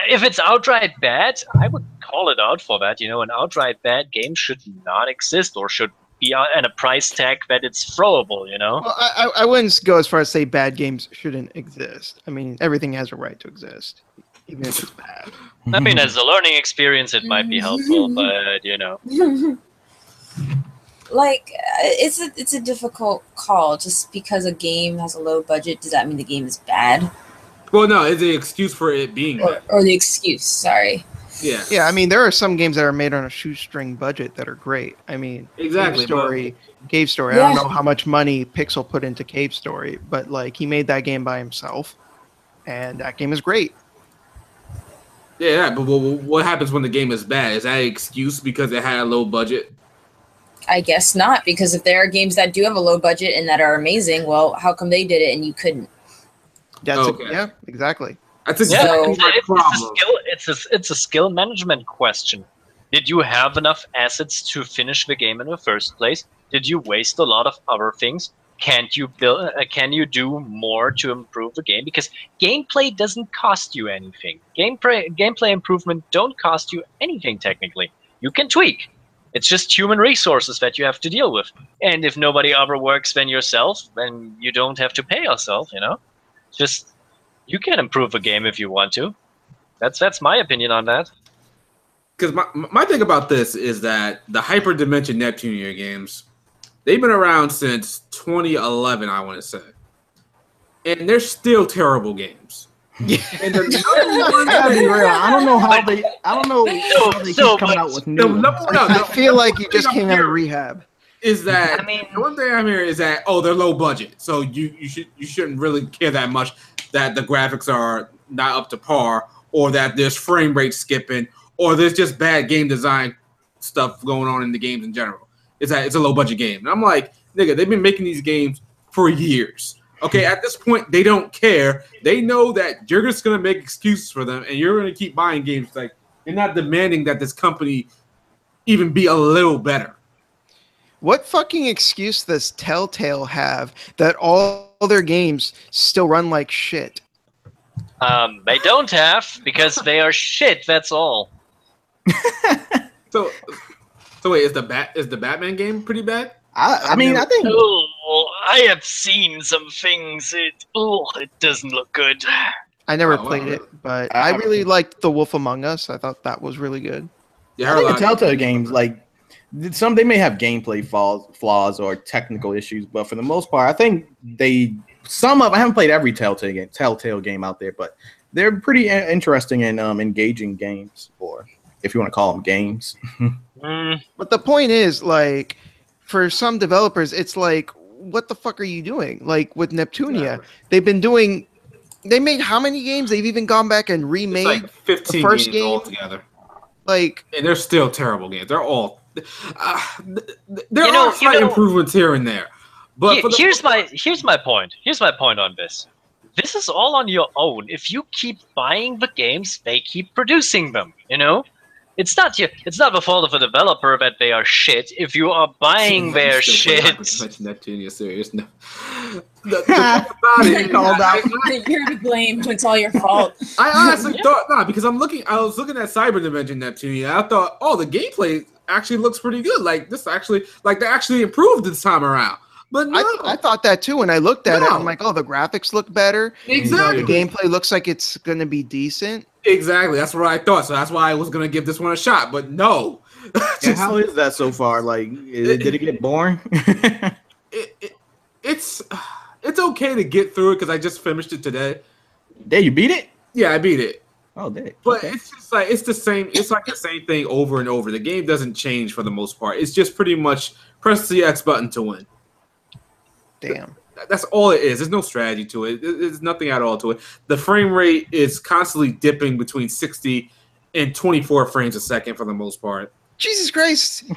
if it's outright bad, I would call it out for that. You know, an outright bad game should not exist or should be and a price tag that it's throwable, you know? Well, I wouldn't go as far as say bad games shouldn't exist. I mean, everything has a right to exist, even if it's bad. I mean, as a learning experience, it might be helpful, but, you know. Like, it's a difficult call. Just because a game has a low budget, does that mean the game is bad? Well, no, it's an excuse for it being bad. Or the excuse, sorry. Yeah. Yeah, I mean, there are some games that are made on a shoestring budget that are great. I mean, exactly. Cave Story. Yeah. I don't know how much money Pixel put into Cave Story, but like he made that game by himself, and that game is great. Yeah, but what happens when the game is bad? Is that an excuse because it had a low budget? I guess not, because if there are games that do have a low budget and that are amazing, well, how come they did it and you couldn't? Yeah, exactly. It's a skill management question. Did you have enough assets to finish the game in the first place? Did you waste a lot of other things? Can you do more to improve the game? Because gameplay doesn't cost you anything. Gameplay improvement don't cost you anything technically. You can tweak. It's just human resources that you have to deal with. And if nobody other works than yourself, then you don't have to pay yourself, you know? Just you can improve a game if you want to. That's my opinion on that. Because my thing about this is that the Hyper Dimension Neptunia games, they've been around since 2011, I want to say, and they're still terrible games. Yeah, and I don't know how they keep coming out with new. I feel like you just came out of rehab. is that I mean, the one thing I'm hearing is that they're low budget, so you shouldn't really care that much that the graphics are not up to par, or that there's frame rate skipping, or there's just bad game design stuff going on in the games in general. Is that it's a low budget game? And I'm like, nigga, they've been making these games for years. Okay, at this point, they don't care. They know that you're just gonna make excuses for them, and you're gonna keep buying games. Like, you're not demanding that this company even be a little better. What fucking excuse does Telltale have that all their games still run like shit? They don't have, because they are shit. That's all. So wait, is the Batman game pretty bad? I mean, I think. Oh, I have seen some things. It doesn't look good. I never played it, but I really liked The Wolf Among Us. I thought that was really good. Yeah, I think the Telltale games, like they may have gameplay flaws or technical issues, but for the most part, I think I haven't played every Telltale game out there, but they're pretty interesting and engaging games, or if you want to call them games. But the point is, like, for some developers, it's like, what the fuck are you doing? Like with Neptunia, they made how many games? They've even gone back and remade like 15 the first games game altogether. Like, and they're still terrible games. They're all there are slight improvements here and there. But here's my point. Here's my point on this. This is all on your own. If you keep buying the games, they keep producing them. You know. It's not the fault of a developer that they are shit. If you are buying their shit, Neptunia series. No. You're to blame. It's all your fault. I honestly thought because I was looking at Cyber Dimension Neptunia. I thought, the gameplay actually looks pretty good. Like this actually, they actually improved this time around. But no. I thought that too. When I looked at it, I'm like, the graphics look better. Exactly. The gameplay looks like it's gonna be decent. Exactly. That's what I thought. So that's why I was gonna give this one a shot. But no. How is that so far? Like, did it get boring? It's okay to get through it because I just finished it today. Yeah, you beat it? Yeah, I beat it. Oh, did it? But it's just like it's the same. It's like the same thing over and over. The game doesn't change for the most part. It's just pretty much press the X button to win. Damn. That's all it is. There's no strategy to it. There's nothing at all to it. The frame rate is constantly dipping between 60 and 24 frames a second for the most part. Jesus Christ. You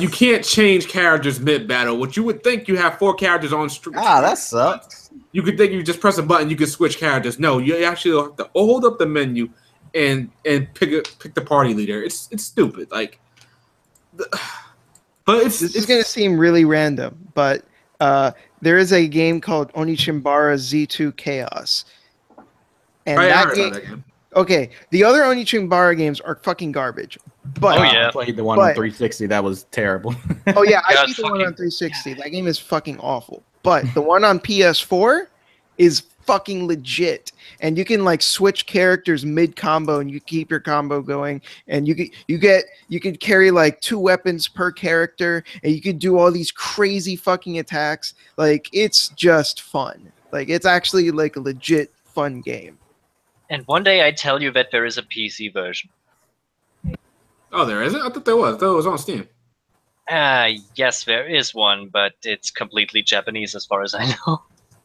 can't change characters mid-battle. What you would think you have 4 characters on stream. That sucks. You could think you just press a button, you could switch characters. No, you actually have to hold up the menu and pick the party leader. It's stupid. Like but this is going to seem really random, but there is a game called Onichimbara Z2 Chaos. And that game, okay, the other Onichimbara games are fucking garbage. But I played the one on 360. That was terrible. Oh yeah, I beat the one on 360. That game is fucking awful. But the one on PS4 is fucking legit, and you can like switch characters mid combo, and you keep your combo going, and you can carry like 2 weapons per character, and you can do all these crazy fucking attacks. Like, it's just fun. Like, it's actually like a legit fun game. And one day I tell you that there is a PC version. Oh, there isn't? I thought there was. I thought it was on Steam. Yes, there is one, but it's completely Japanese as far as I know.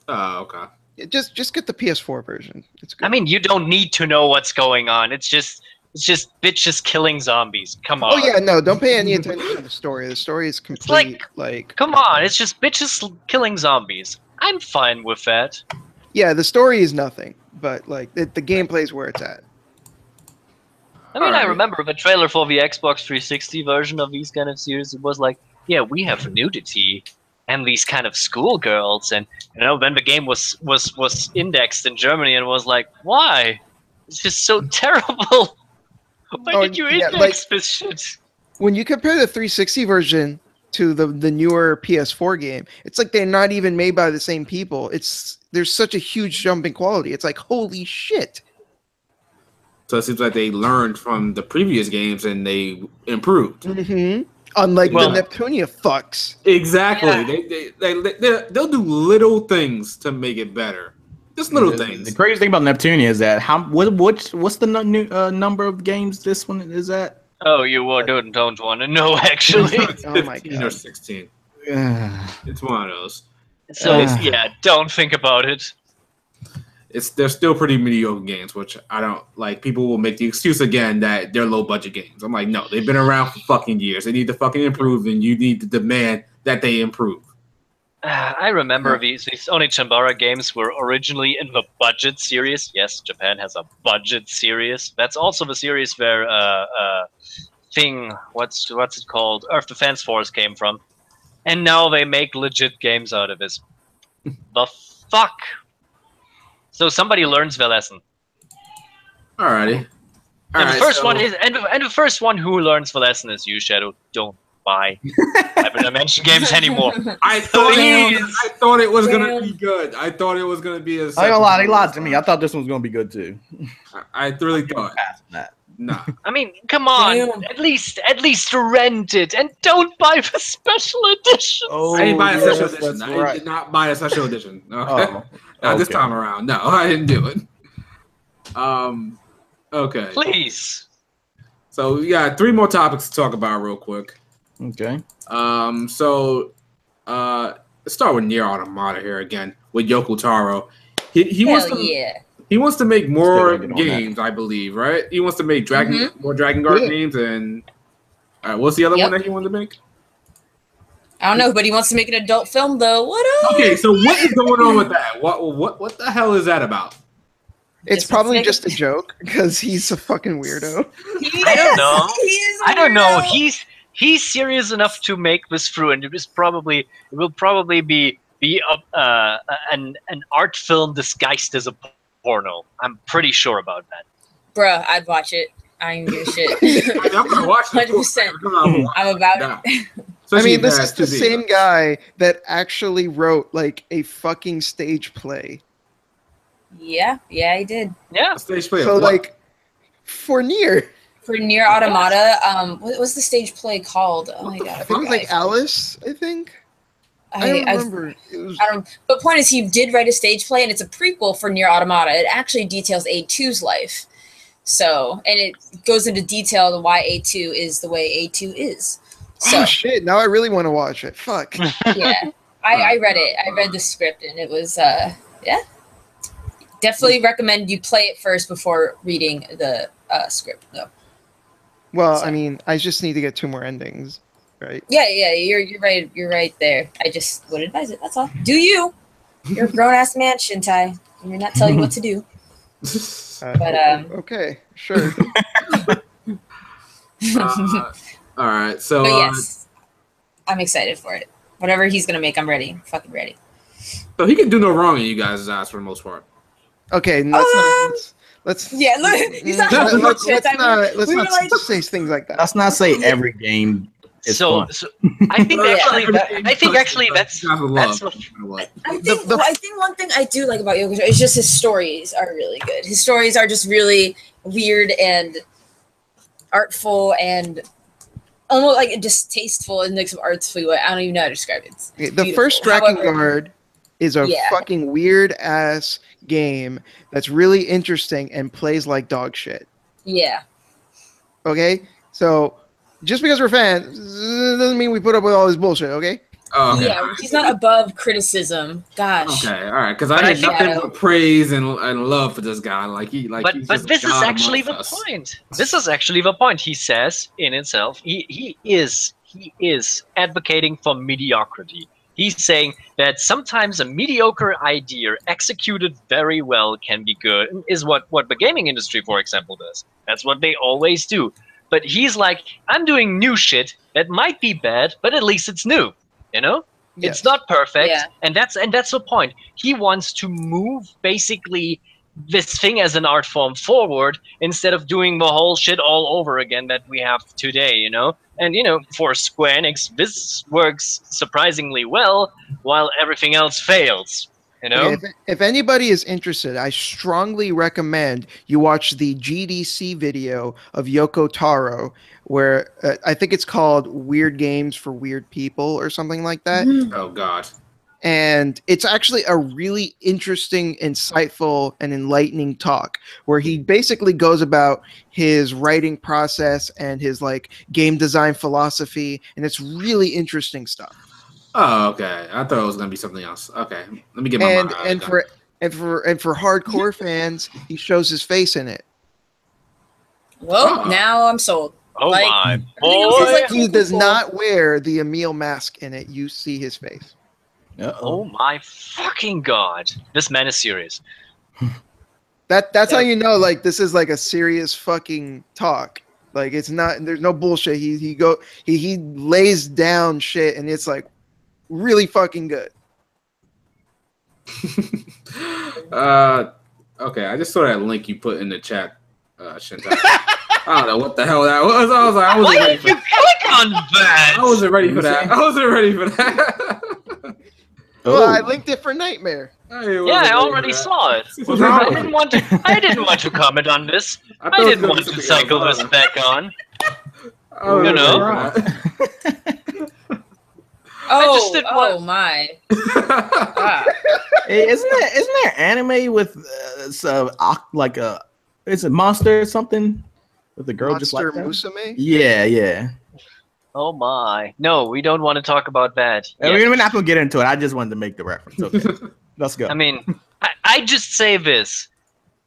Oh, okay. Just get the PS4 version. It's good. I mean, you don't need to know what's going on. It's just bitches killing zombies. Come on. Oh yeah, no, don't pay any attention to the story. The story is complete. Like, come on, it's just bitches killing zombies. I'm fine with that. Yeah, the story is nothing, but like the gameplay is where it's at. I mean, I remember the trailer for the Xbox 360 version of these kind of series. It was like, yeah, we have nudity and these kind of schoolgirls, and then the game was indexed in Germany, and was like, why? It's just so terrible. Why did you index this shit? When you compare the 360 version to the newer PS4 game, it's like they're not even made by the same people. There's such a huge jump in quality. It's like, holy shit. So it seems like they learned from the previous games and they improved. Mm-hmm. Unlike the Neptunia fucks. Exactly. Yeah. They'll do little things to make it better. Just little things. The crazy thing about Neptunia is that what's the number of games this one is at? Oh, you don't want to know, actually. Oh my 15 or God. 16. It's one of those. So yeah, don't think about it. They're still pretty mediocre games, which I don't like. People will make the excuse again that they're low budget games. I'm like, no, they've been around for fucking years. They need to fucking improve, and you need to demand that they improve. I remember these Oni Chambara games were originally in the budget series. Yes, Japan has a budget series. That's also the series where what's it called? Earth Defense Force came from. And now they make legit games out of this. The fuck? So somebody learns the lesson. Alrighty. And the first one who learns the lesson is you, Shadow. Don't buy Hyper Dimension games anymore. I thought it was gonna be good. I thought it was gonna be a. I ain't gonna lie, they lied to me. I thought this one was gonna be good too. I really thought. That. Nah. I mean, come on. Damn. At least rent it and don't buy the special edition. I didn't buy a special yes, edition. that's I right. did not buy a special edition. Okay. Oh, Not this okay. time around. No, I didn't do it. Okay. Please. So we got 3 more topics to talk about real quick. Okay. Let's start with Nier Automata here again with Yoko Taro. He wants to make more games, I believe, right? He wants to make more Dragon Guard games, and what's the other one that he wanted to make? I don't know, but he wants to make an adult film though. What up? Okay, so what is going on with that? What the hell is that about? It's probably just a joke because he's a fucking weirdo. I don't know. I don't know. Weirdo. He's serious enough to make this through, and it will probably be an art film disguised as a porno. I'm pretty sure about that. Bruh, I'd watch it. I ain't give a shit. I'm gonna watch it. 100%. I'm about it. I mean, this is the same guy that actually wrote like a fucking stage play. Yeah, he did. Yeah. Stage play. So like for Nier. For Nier Automata, what was the stage play called? Oh my god. I think it was like Alice, I think. I don't remember. I don't. But point is, he did write a stage play, and it's a prequel for Nier Automata. It actually details A2's life. So, and it goes into detail of why A2 is the way A2 is. So, oh shit! Now I really want to watch it. Fuck. Yeah, I read it. I read the script, and it was yeah. Definitely recommend you play it first before reading the script, though. Well, I mean, I just need to get 2 more endings, right? Yeah, you're right. You're right there. I just would advise it. That's all. Do you? You're a grown ass man, Shintai. And you're not telling you what to do. But okay, sure. All right, so but yes, I'm excited for it. Whatever he's gonna make, I'm ready. I'm fucking ready. so he can do no wrong in you guys' eyes for the most part. Okay, let's Yeah, look, he's not let's not say things like that. Let's not say every game is fun. So I think actually that's what, I think one thing I do like about Yoko Taro is just his stories are really good. His stories are just really weird and artful and almost like distasteful in like some artful way. I don't even know how to describe it. It's the first Dragon Guard is a fucking weird ass game that's really interesting and plays like dog shit. Yeah. Okay? So just because we're fans doesn't mean we put up with all this bullshit, okay? Oh, okay. Yeah, he's not above criticism. Gosh. Okay, all right, because I had nothing but praise and love for this guy. But this is actually the point. This is actually the point. He says in itself, he is advocating for mediocrity. He's saying that sometimes a mediocre idea executed very well can be good, is what the gaming industry, for example, does. That's what they always do. But he's like, I'm doing new shit that might be bad, but at least it's new. You know? Yes. It's not perfect, and that's the point. He wants to move basically this thing as an art form forward instead of doing the whole shit all over again that we have today, you know? And, you know, for Square Enix, this works surprisingly well while everything else fails, you know? If anybody is interested, I strongly recommend you watch the GDC video of Yoko Taro, where I think it's called Weird Games for Weird People or something like that. Oh, God. And it's actually a really interesting, insightful, and enlightening talk where he basically goes about his writing process and his like game design philosophy, and it's really interesting stuff. Oh, okay. I thought it was gonna be something else. Okay, let me get my mind and for hardcore fans, he shows his face in it. Well, now I'm sold. Oh like, my boy! He does not wear the Emil mask in it. You see his face. Oh my fucking god! This man is serious. That's how you know, like, this is like a serious fucking talk. Like, it's not. There's no bullshit. He lays down shit, and it's like really fucking good. Okay, I just saw that link you put in the chat, Shintai. I don't know what the hell that was. I was like, I wasn't ready for that. Click on that. I wasn't ready for that. I wasn't ready for that. Well, I linked it for Nightmare. I already saw it. I didn't want to comment on this. I didn't want to cycle this back on. You know. Oh my! Hey, isn't there anime with like a it's a monster or something with a girl Monster just like that? Musume? Yeah. Oh my! No, we don't want to talk about that. We're not gonna get into it. I just wanted to make the reference. Okay, let's go. I mean, I just say this.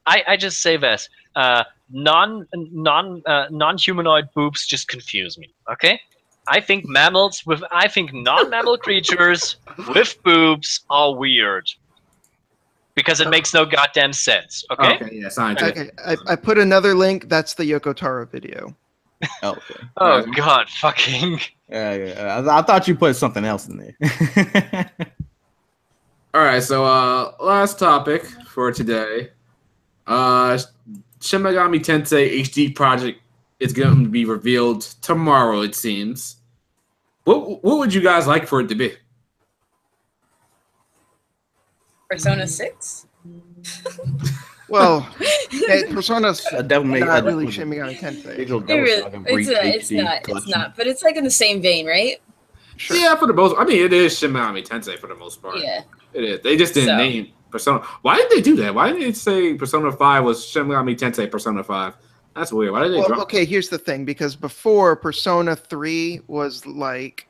I just say this. Non-humanoid boobs just confuse me. Okay. I think non-mammal creatures with boobs are weird because it makes no goddamn sense. Okay. Okay. Yeah. Scientific. Okay. I put another link. That's the Yoko Taro video. Oh, okay. Oh god, fucking. Yeah. I thought you put something else in there. All right. So, last topic for today. Shin Megami Tensei HD project is going to be revealed tomorrow. It seems. What would you guys like for it to be? Persona 6? Well, Persona's definitely not really Shin Megami Tensei. It's not. But it's like in the same vein, right? Sure. Yeah, for the most. I mean, it is Shin Megami Tensei for the most part. Yeah, it is. They just didn't name Persona. Why did they do that? Why did they say Persona 5 was Shin Megami Tensei Persona 5? That's weird. Why did they drop? Okay, here's the thing. Because before Persona 3 was like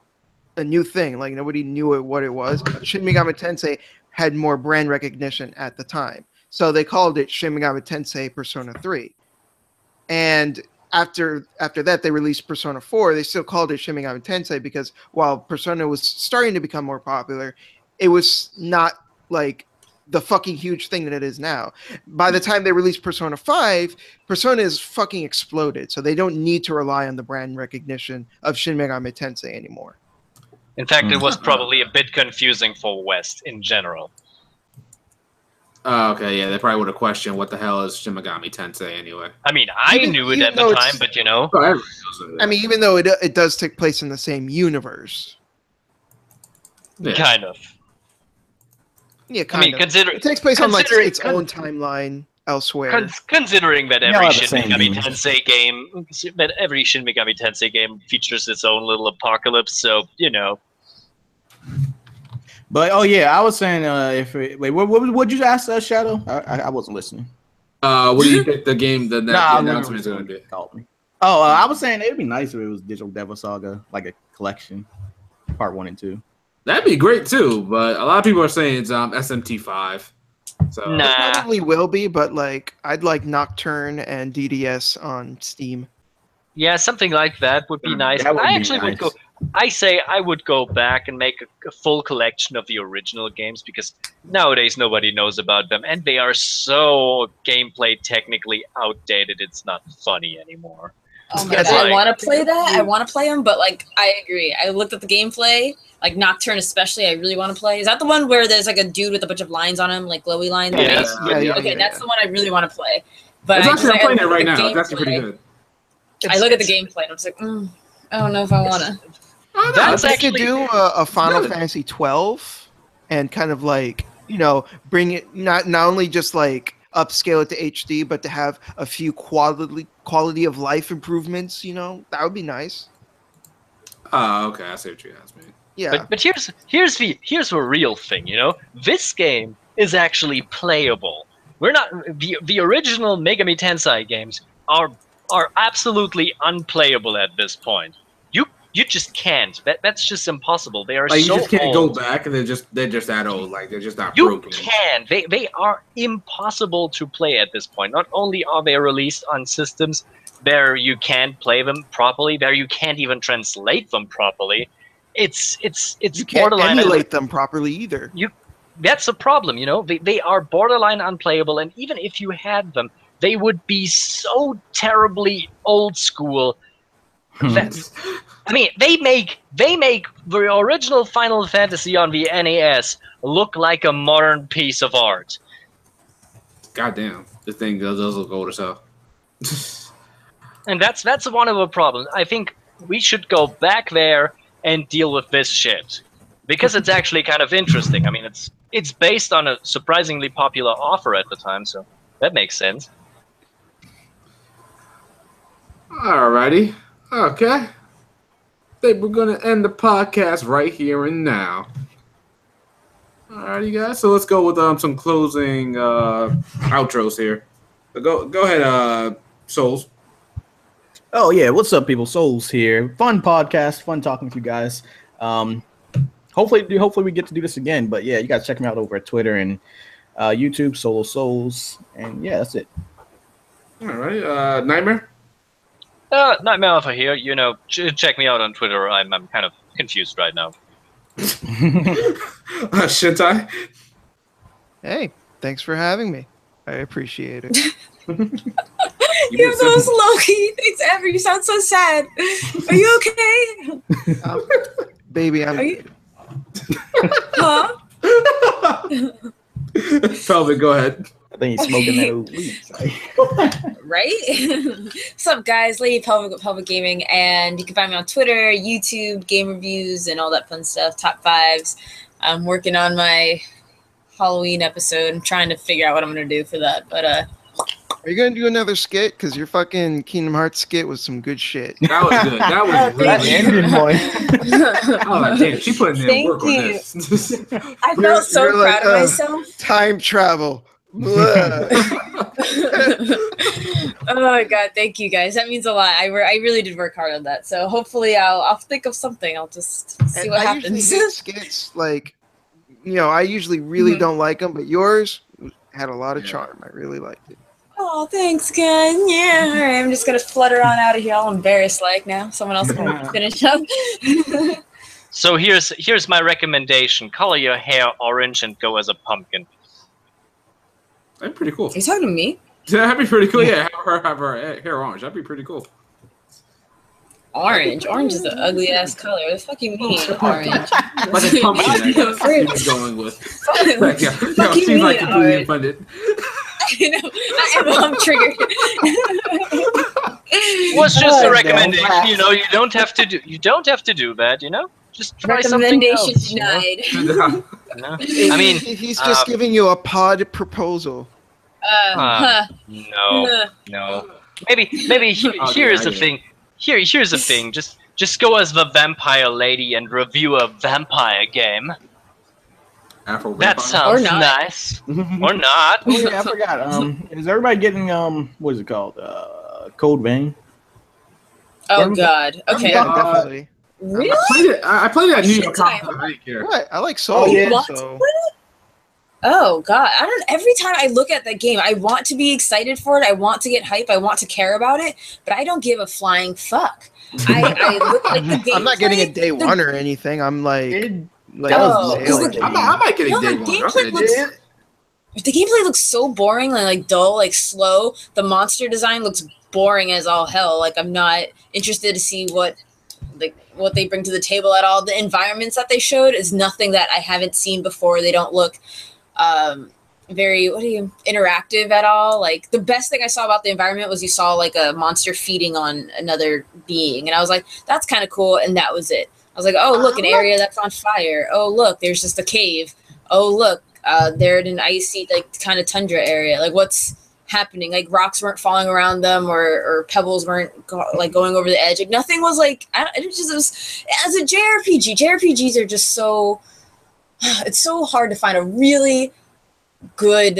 a new thing. Like nobody knew what it was. Shin Megami Tensei had more brand recognition at the time. So they called it Shin Megami Tensei Persona 3. And after that, they released Persona 4. They still called it Shin Megami Tensei because while Persona was starting to become more popular, it was not like the fucking huge thing that it is now. By the time they released Persona 5, Persona is fucking exploded. So they don't need to rely on the brand recognition of Shin Megami Tensei anymore. In fact, it was probably a bit confusing for West in general. Okay, yeah, they probably would have questioned what the hell is Shin Megami Tensei anyway. I mean, I knew it at the time, but you know. I mean, even though it does take place in the same universe. Yeah. Kind of. Yeah, kind of. It takes place on like its own timeline elsewhere. Considering that every Shin Megami Tensei game features its own little apocalypse, so you know. But I was saying, what you ask us, Shadow? I wasn't listening. What do you think the announcement is going to be? I was saying it'd be nice if it was Digital Devil Saga, like a collection, part 1 and 2. That'd be great too, but a lot of people are saying it's SMT5. So it probably will be, but like I'd like Nocturne and DDS on Steam. Yeah, something like that would be nice. I would go back and make a full collection of the original games because nowadays nobody knows about them and they are so gameplay technically outdated. It's not funny anymore. Oh my god, I want to play that. I want to play them, but like I agree. I looked at the gameplay, like Nocturne especially. I really want to play. Is that the one where there's like a dude with a bunch of lines on him, like glowy lines? Yeah, that's the one I really want to play. But I'm playing it right now. It's actually pretty good. I look at the gameplay and I'm just like, I don't know if I want to. That's actually do a Final Fantasy 12 and kind of like, bring it not only just like upscale it to HD, but to have a few quality of life improvements, that would be nice. Oh, okay. I see what you asked me. Yeah. But here's the real thing, you know? This game is actually playable. We're not the original Megami Tensei games are absolutely unplayable at this point. You just can't. That's just impossible. They are like, so you just can't old. go back, and they're just that old. Like, they're just not You broken. can. They are impossible to play at this point. Not only are they released on systems where you can't play them properly, where you can't even translate them properly. It's You can't borderline emulate them properly either. That's a problem, you know. They are borderline unplayable, and even if you had them, they would be so terribly old school. That, I mean, they make the original Final Fantasy on the NES look like a modern piece of art. Goddamn, the thing does look old as hell. And that's one of the problems. I think we should go back there and deal with this shit because it's actually kind of interesting. I mean, it's based on a surprisingly popular offer at the time, so that makes sense. Alrighty, okay. I think we're gonna end the podcast right here and now. Alrighty, guys. So let's go with some closing outros here. So go ahead, Souls. Oh yeah, what's up, people? Souls here. Fun podcast, fun talking with you guys. Hopefully we get to do this again. But yeah, you guys check me out over at Twitter and YouTube, Solo Souls, and yeah, that's it. All right, Nightmare. Nightmare Alpha here. You know, check me out on Twitter. I'm kind of confused right now. Shintai. Hey, thanks for having me. I appreciate it. You're the most low-key things ever. You sound so sad. Are you okay? Baby, I'm... Are you... Huh? Pelvin, go ahead. I think he's smoking that weed. Right? What's up, guys? Lady Pelvic Gaming, and you can find me on Twitter, YouTube, game reviews, and all that fun stuff. Top fives. I'm working on my Halloween episode. I'm trying to figure out what I'm gonna do for that, but Are you gonna do another skit? Because your fucking Kingdom Hearts skit was some good shit. That was good. That was really ending point. Oh damn, she put in work on this. I felt so proud of myself. Time travel. Oh my god, thank you guys. That means a lot. I really did work hard on that. So hopefully I'll think of something. I'll just see what happens. I usually hate skits, like, you know, I usually really don't like them, but yours had a lot of charm. I really liked it. Oh, thanks, guys. Yeah, all right. I'm just gonna flutter on out of here, all embarrassed like now. Someone else can finish up. So here's my recommendation: color your hair orange and go as a pumpkin. That'd be pretty cool. Are you talking to me? Yeah, that'd be pretty cool. Yeah, have her hair orange. That'd be pretty cool. Orange. Orange is an ugly ass color. What the fuck you mean, orange? Like a pumpkin. That's what he's going with. Like, yeah, seems like completely offended. You know, I'm triggered. Was just a recommendation. You know, you don't have to do that. You know, just try something else. Denied. You know? No. I mean, he's just giving you a pod proposal. No. Maybe here's the thing. Here's the thing. Just go as the vampire lady and review a vampire game. That sounds nice. Or not. Oh, yeah, I forgot. Is everybody getting what is it called? Code Vein? Oh god. Okay. Definitely. Really? I played that New York Comic here. What? I like Soul. Oh god. I don't every time I look at that game, I want to be excited for it. I want to get hype. I want to care about it, but I don't give a flying fuck. I look at the game. I'm not getting a day one or anything. I'm like I might get a day one. The gameplay looks so boring, like dull, like slow. The monster design looks boring as all hell. Like I'm not interested to see what they bring to the table at all. The environments that they showed is nothing that I haven't seen before. They don't look very interactive at all. Like the best thing I saw about the environment was you saw like a monster feeding on another being, and I was like, that's kind of cool, and that was it. I was like, oh look, an area that's on fire. Oh look, there's just a cave. Oh look, they're in an icy like kind of tundra area. Like happening. Like rocks weren't falling around them, or pebbles weren't going over the edge. Like nothing was like. It was as a JRPG. JRPGs are just so. It's so hard to find a really good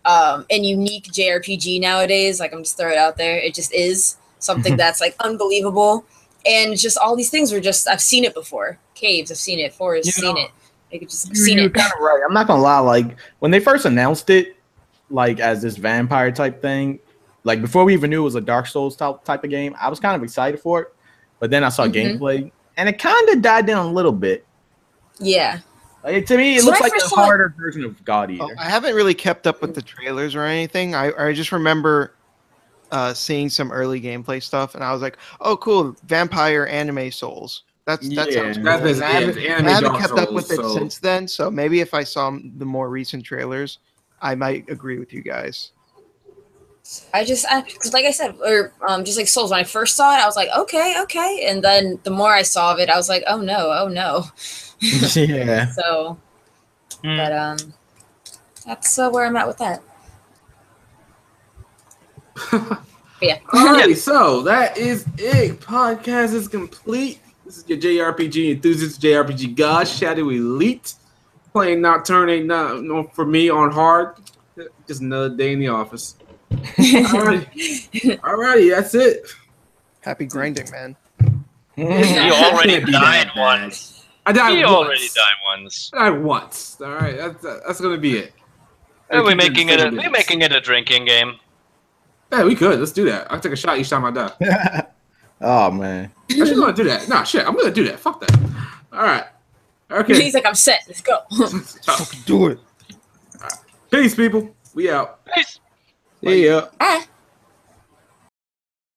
and unique JRPG nowadays. Like I'm just throwing it out there. It just is something that's like unbelievable, and just all these things were just I've seen it before. Caves, I've seen it. Forests, seen it. Like I've seen it. Kind of right. I'm not gonna lie. Like when they first announced it, like as this vampire type thing, like before we even knew it was a Dark Souls type of game, I was kind of excited for it. But then I saw gameplay, and it kind of died down a little bit. Yeah. Like, to me, it looks like a harder version of God Eater. I haven't really kept up with the trailers or anything. I just remember seeing some early gameplay stuff, and I was like, "Oh, cool! Vampire anime Souls." That sounds cool. I haven't kept up with it since then. So maybe if I saw the more recent trailers, I might agree with you guys. Because like I said, or just like Souls, when I first saw it, I was like, okay, and then the more I saw of it, I was like, oh no. Yeah. So, but that's where I'm at with that. Yeah. Alrighty, so that is it. Podcast is complete. This is your JRPG enthusiast, JRPG God, Shadow Elite, playing Nocturne. Ain't not for me on hard. Just another day in the office. Alrighty, that's it. Happy grinding, man. You already died once. I died You once. already died once. I died once. All right, that's gonna be it. We're making it a drinking game. Yeah, we could. Let's do that. I'll take a shot each time I die. Oh man. I'm just gonna do that. Nah, shit. I'm gonna do that. Fuck that. All right. Okay. He's like, I'm set. Let's go. Do it. Peace, people. We out. Peace. See ya. Ah.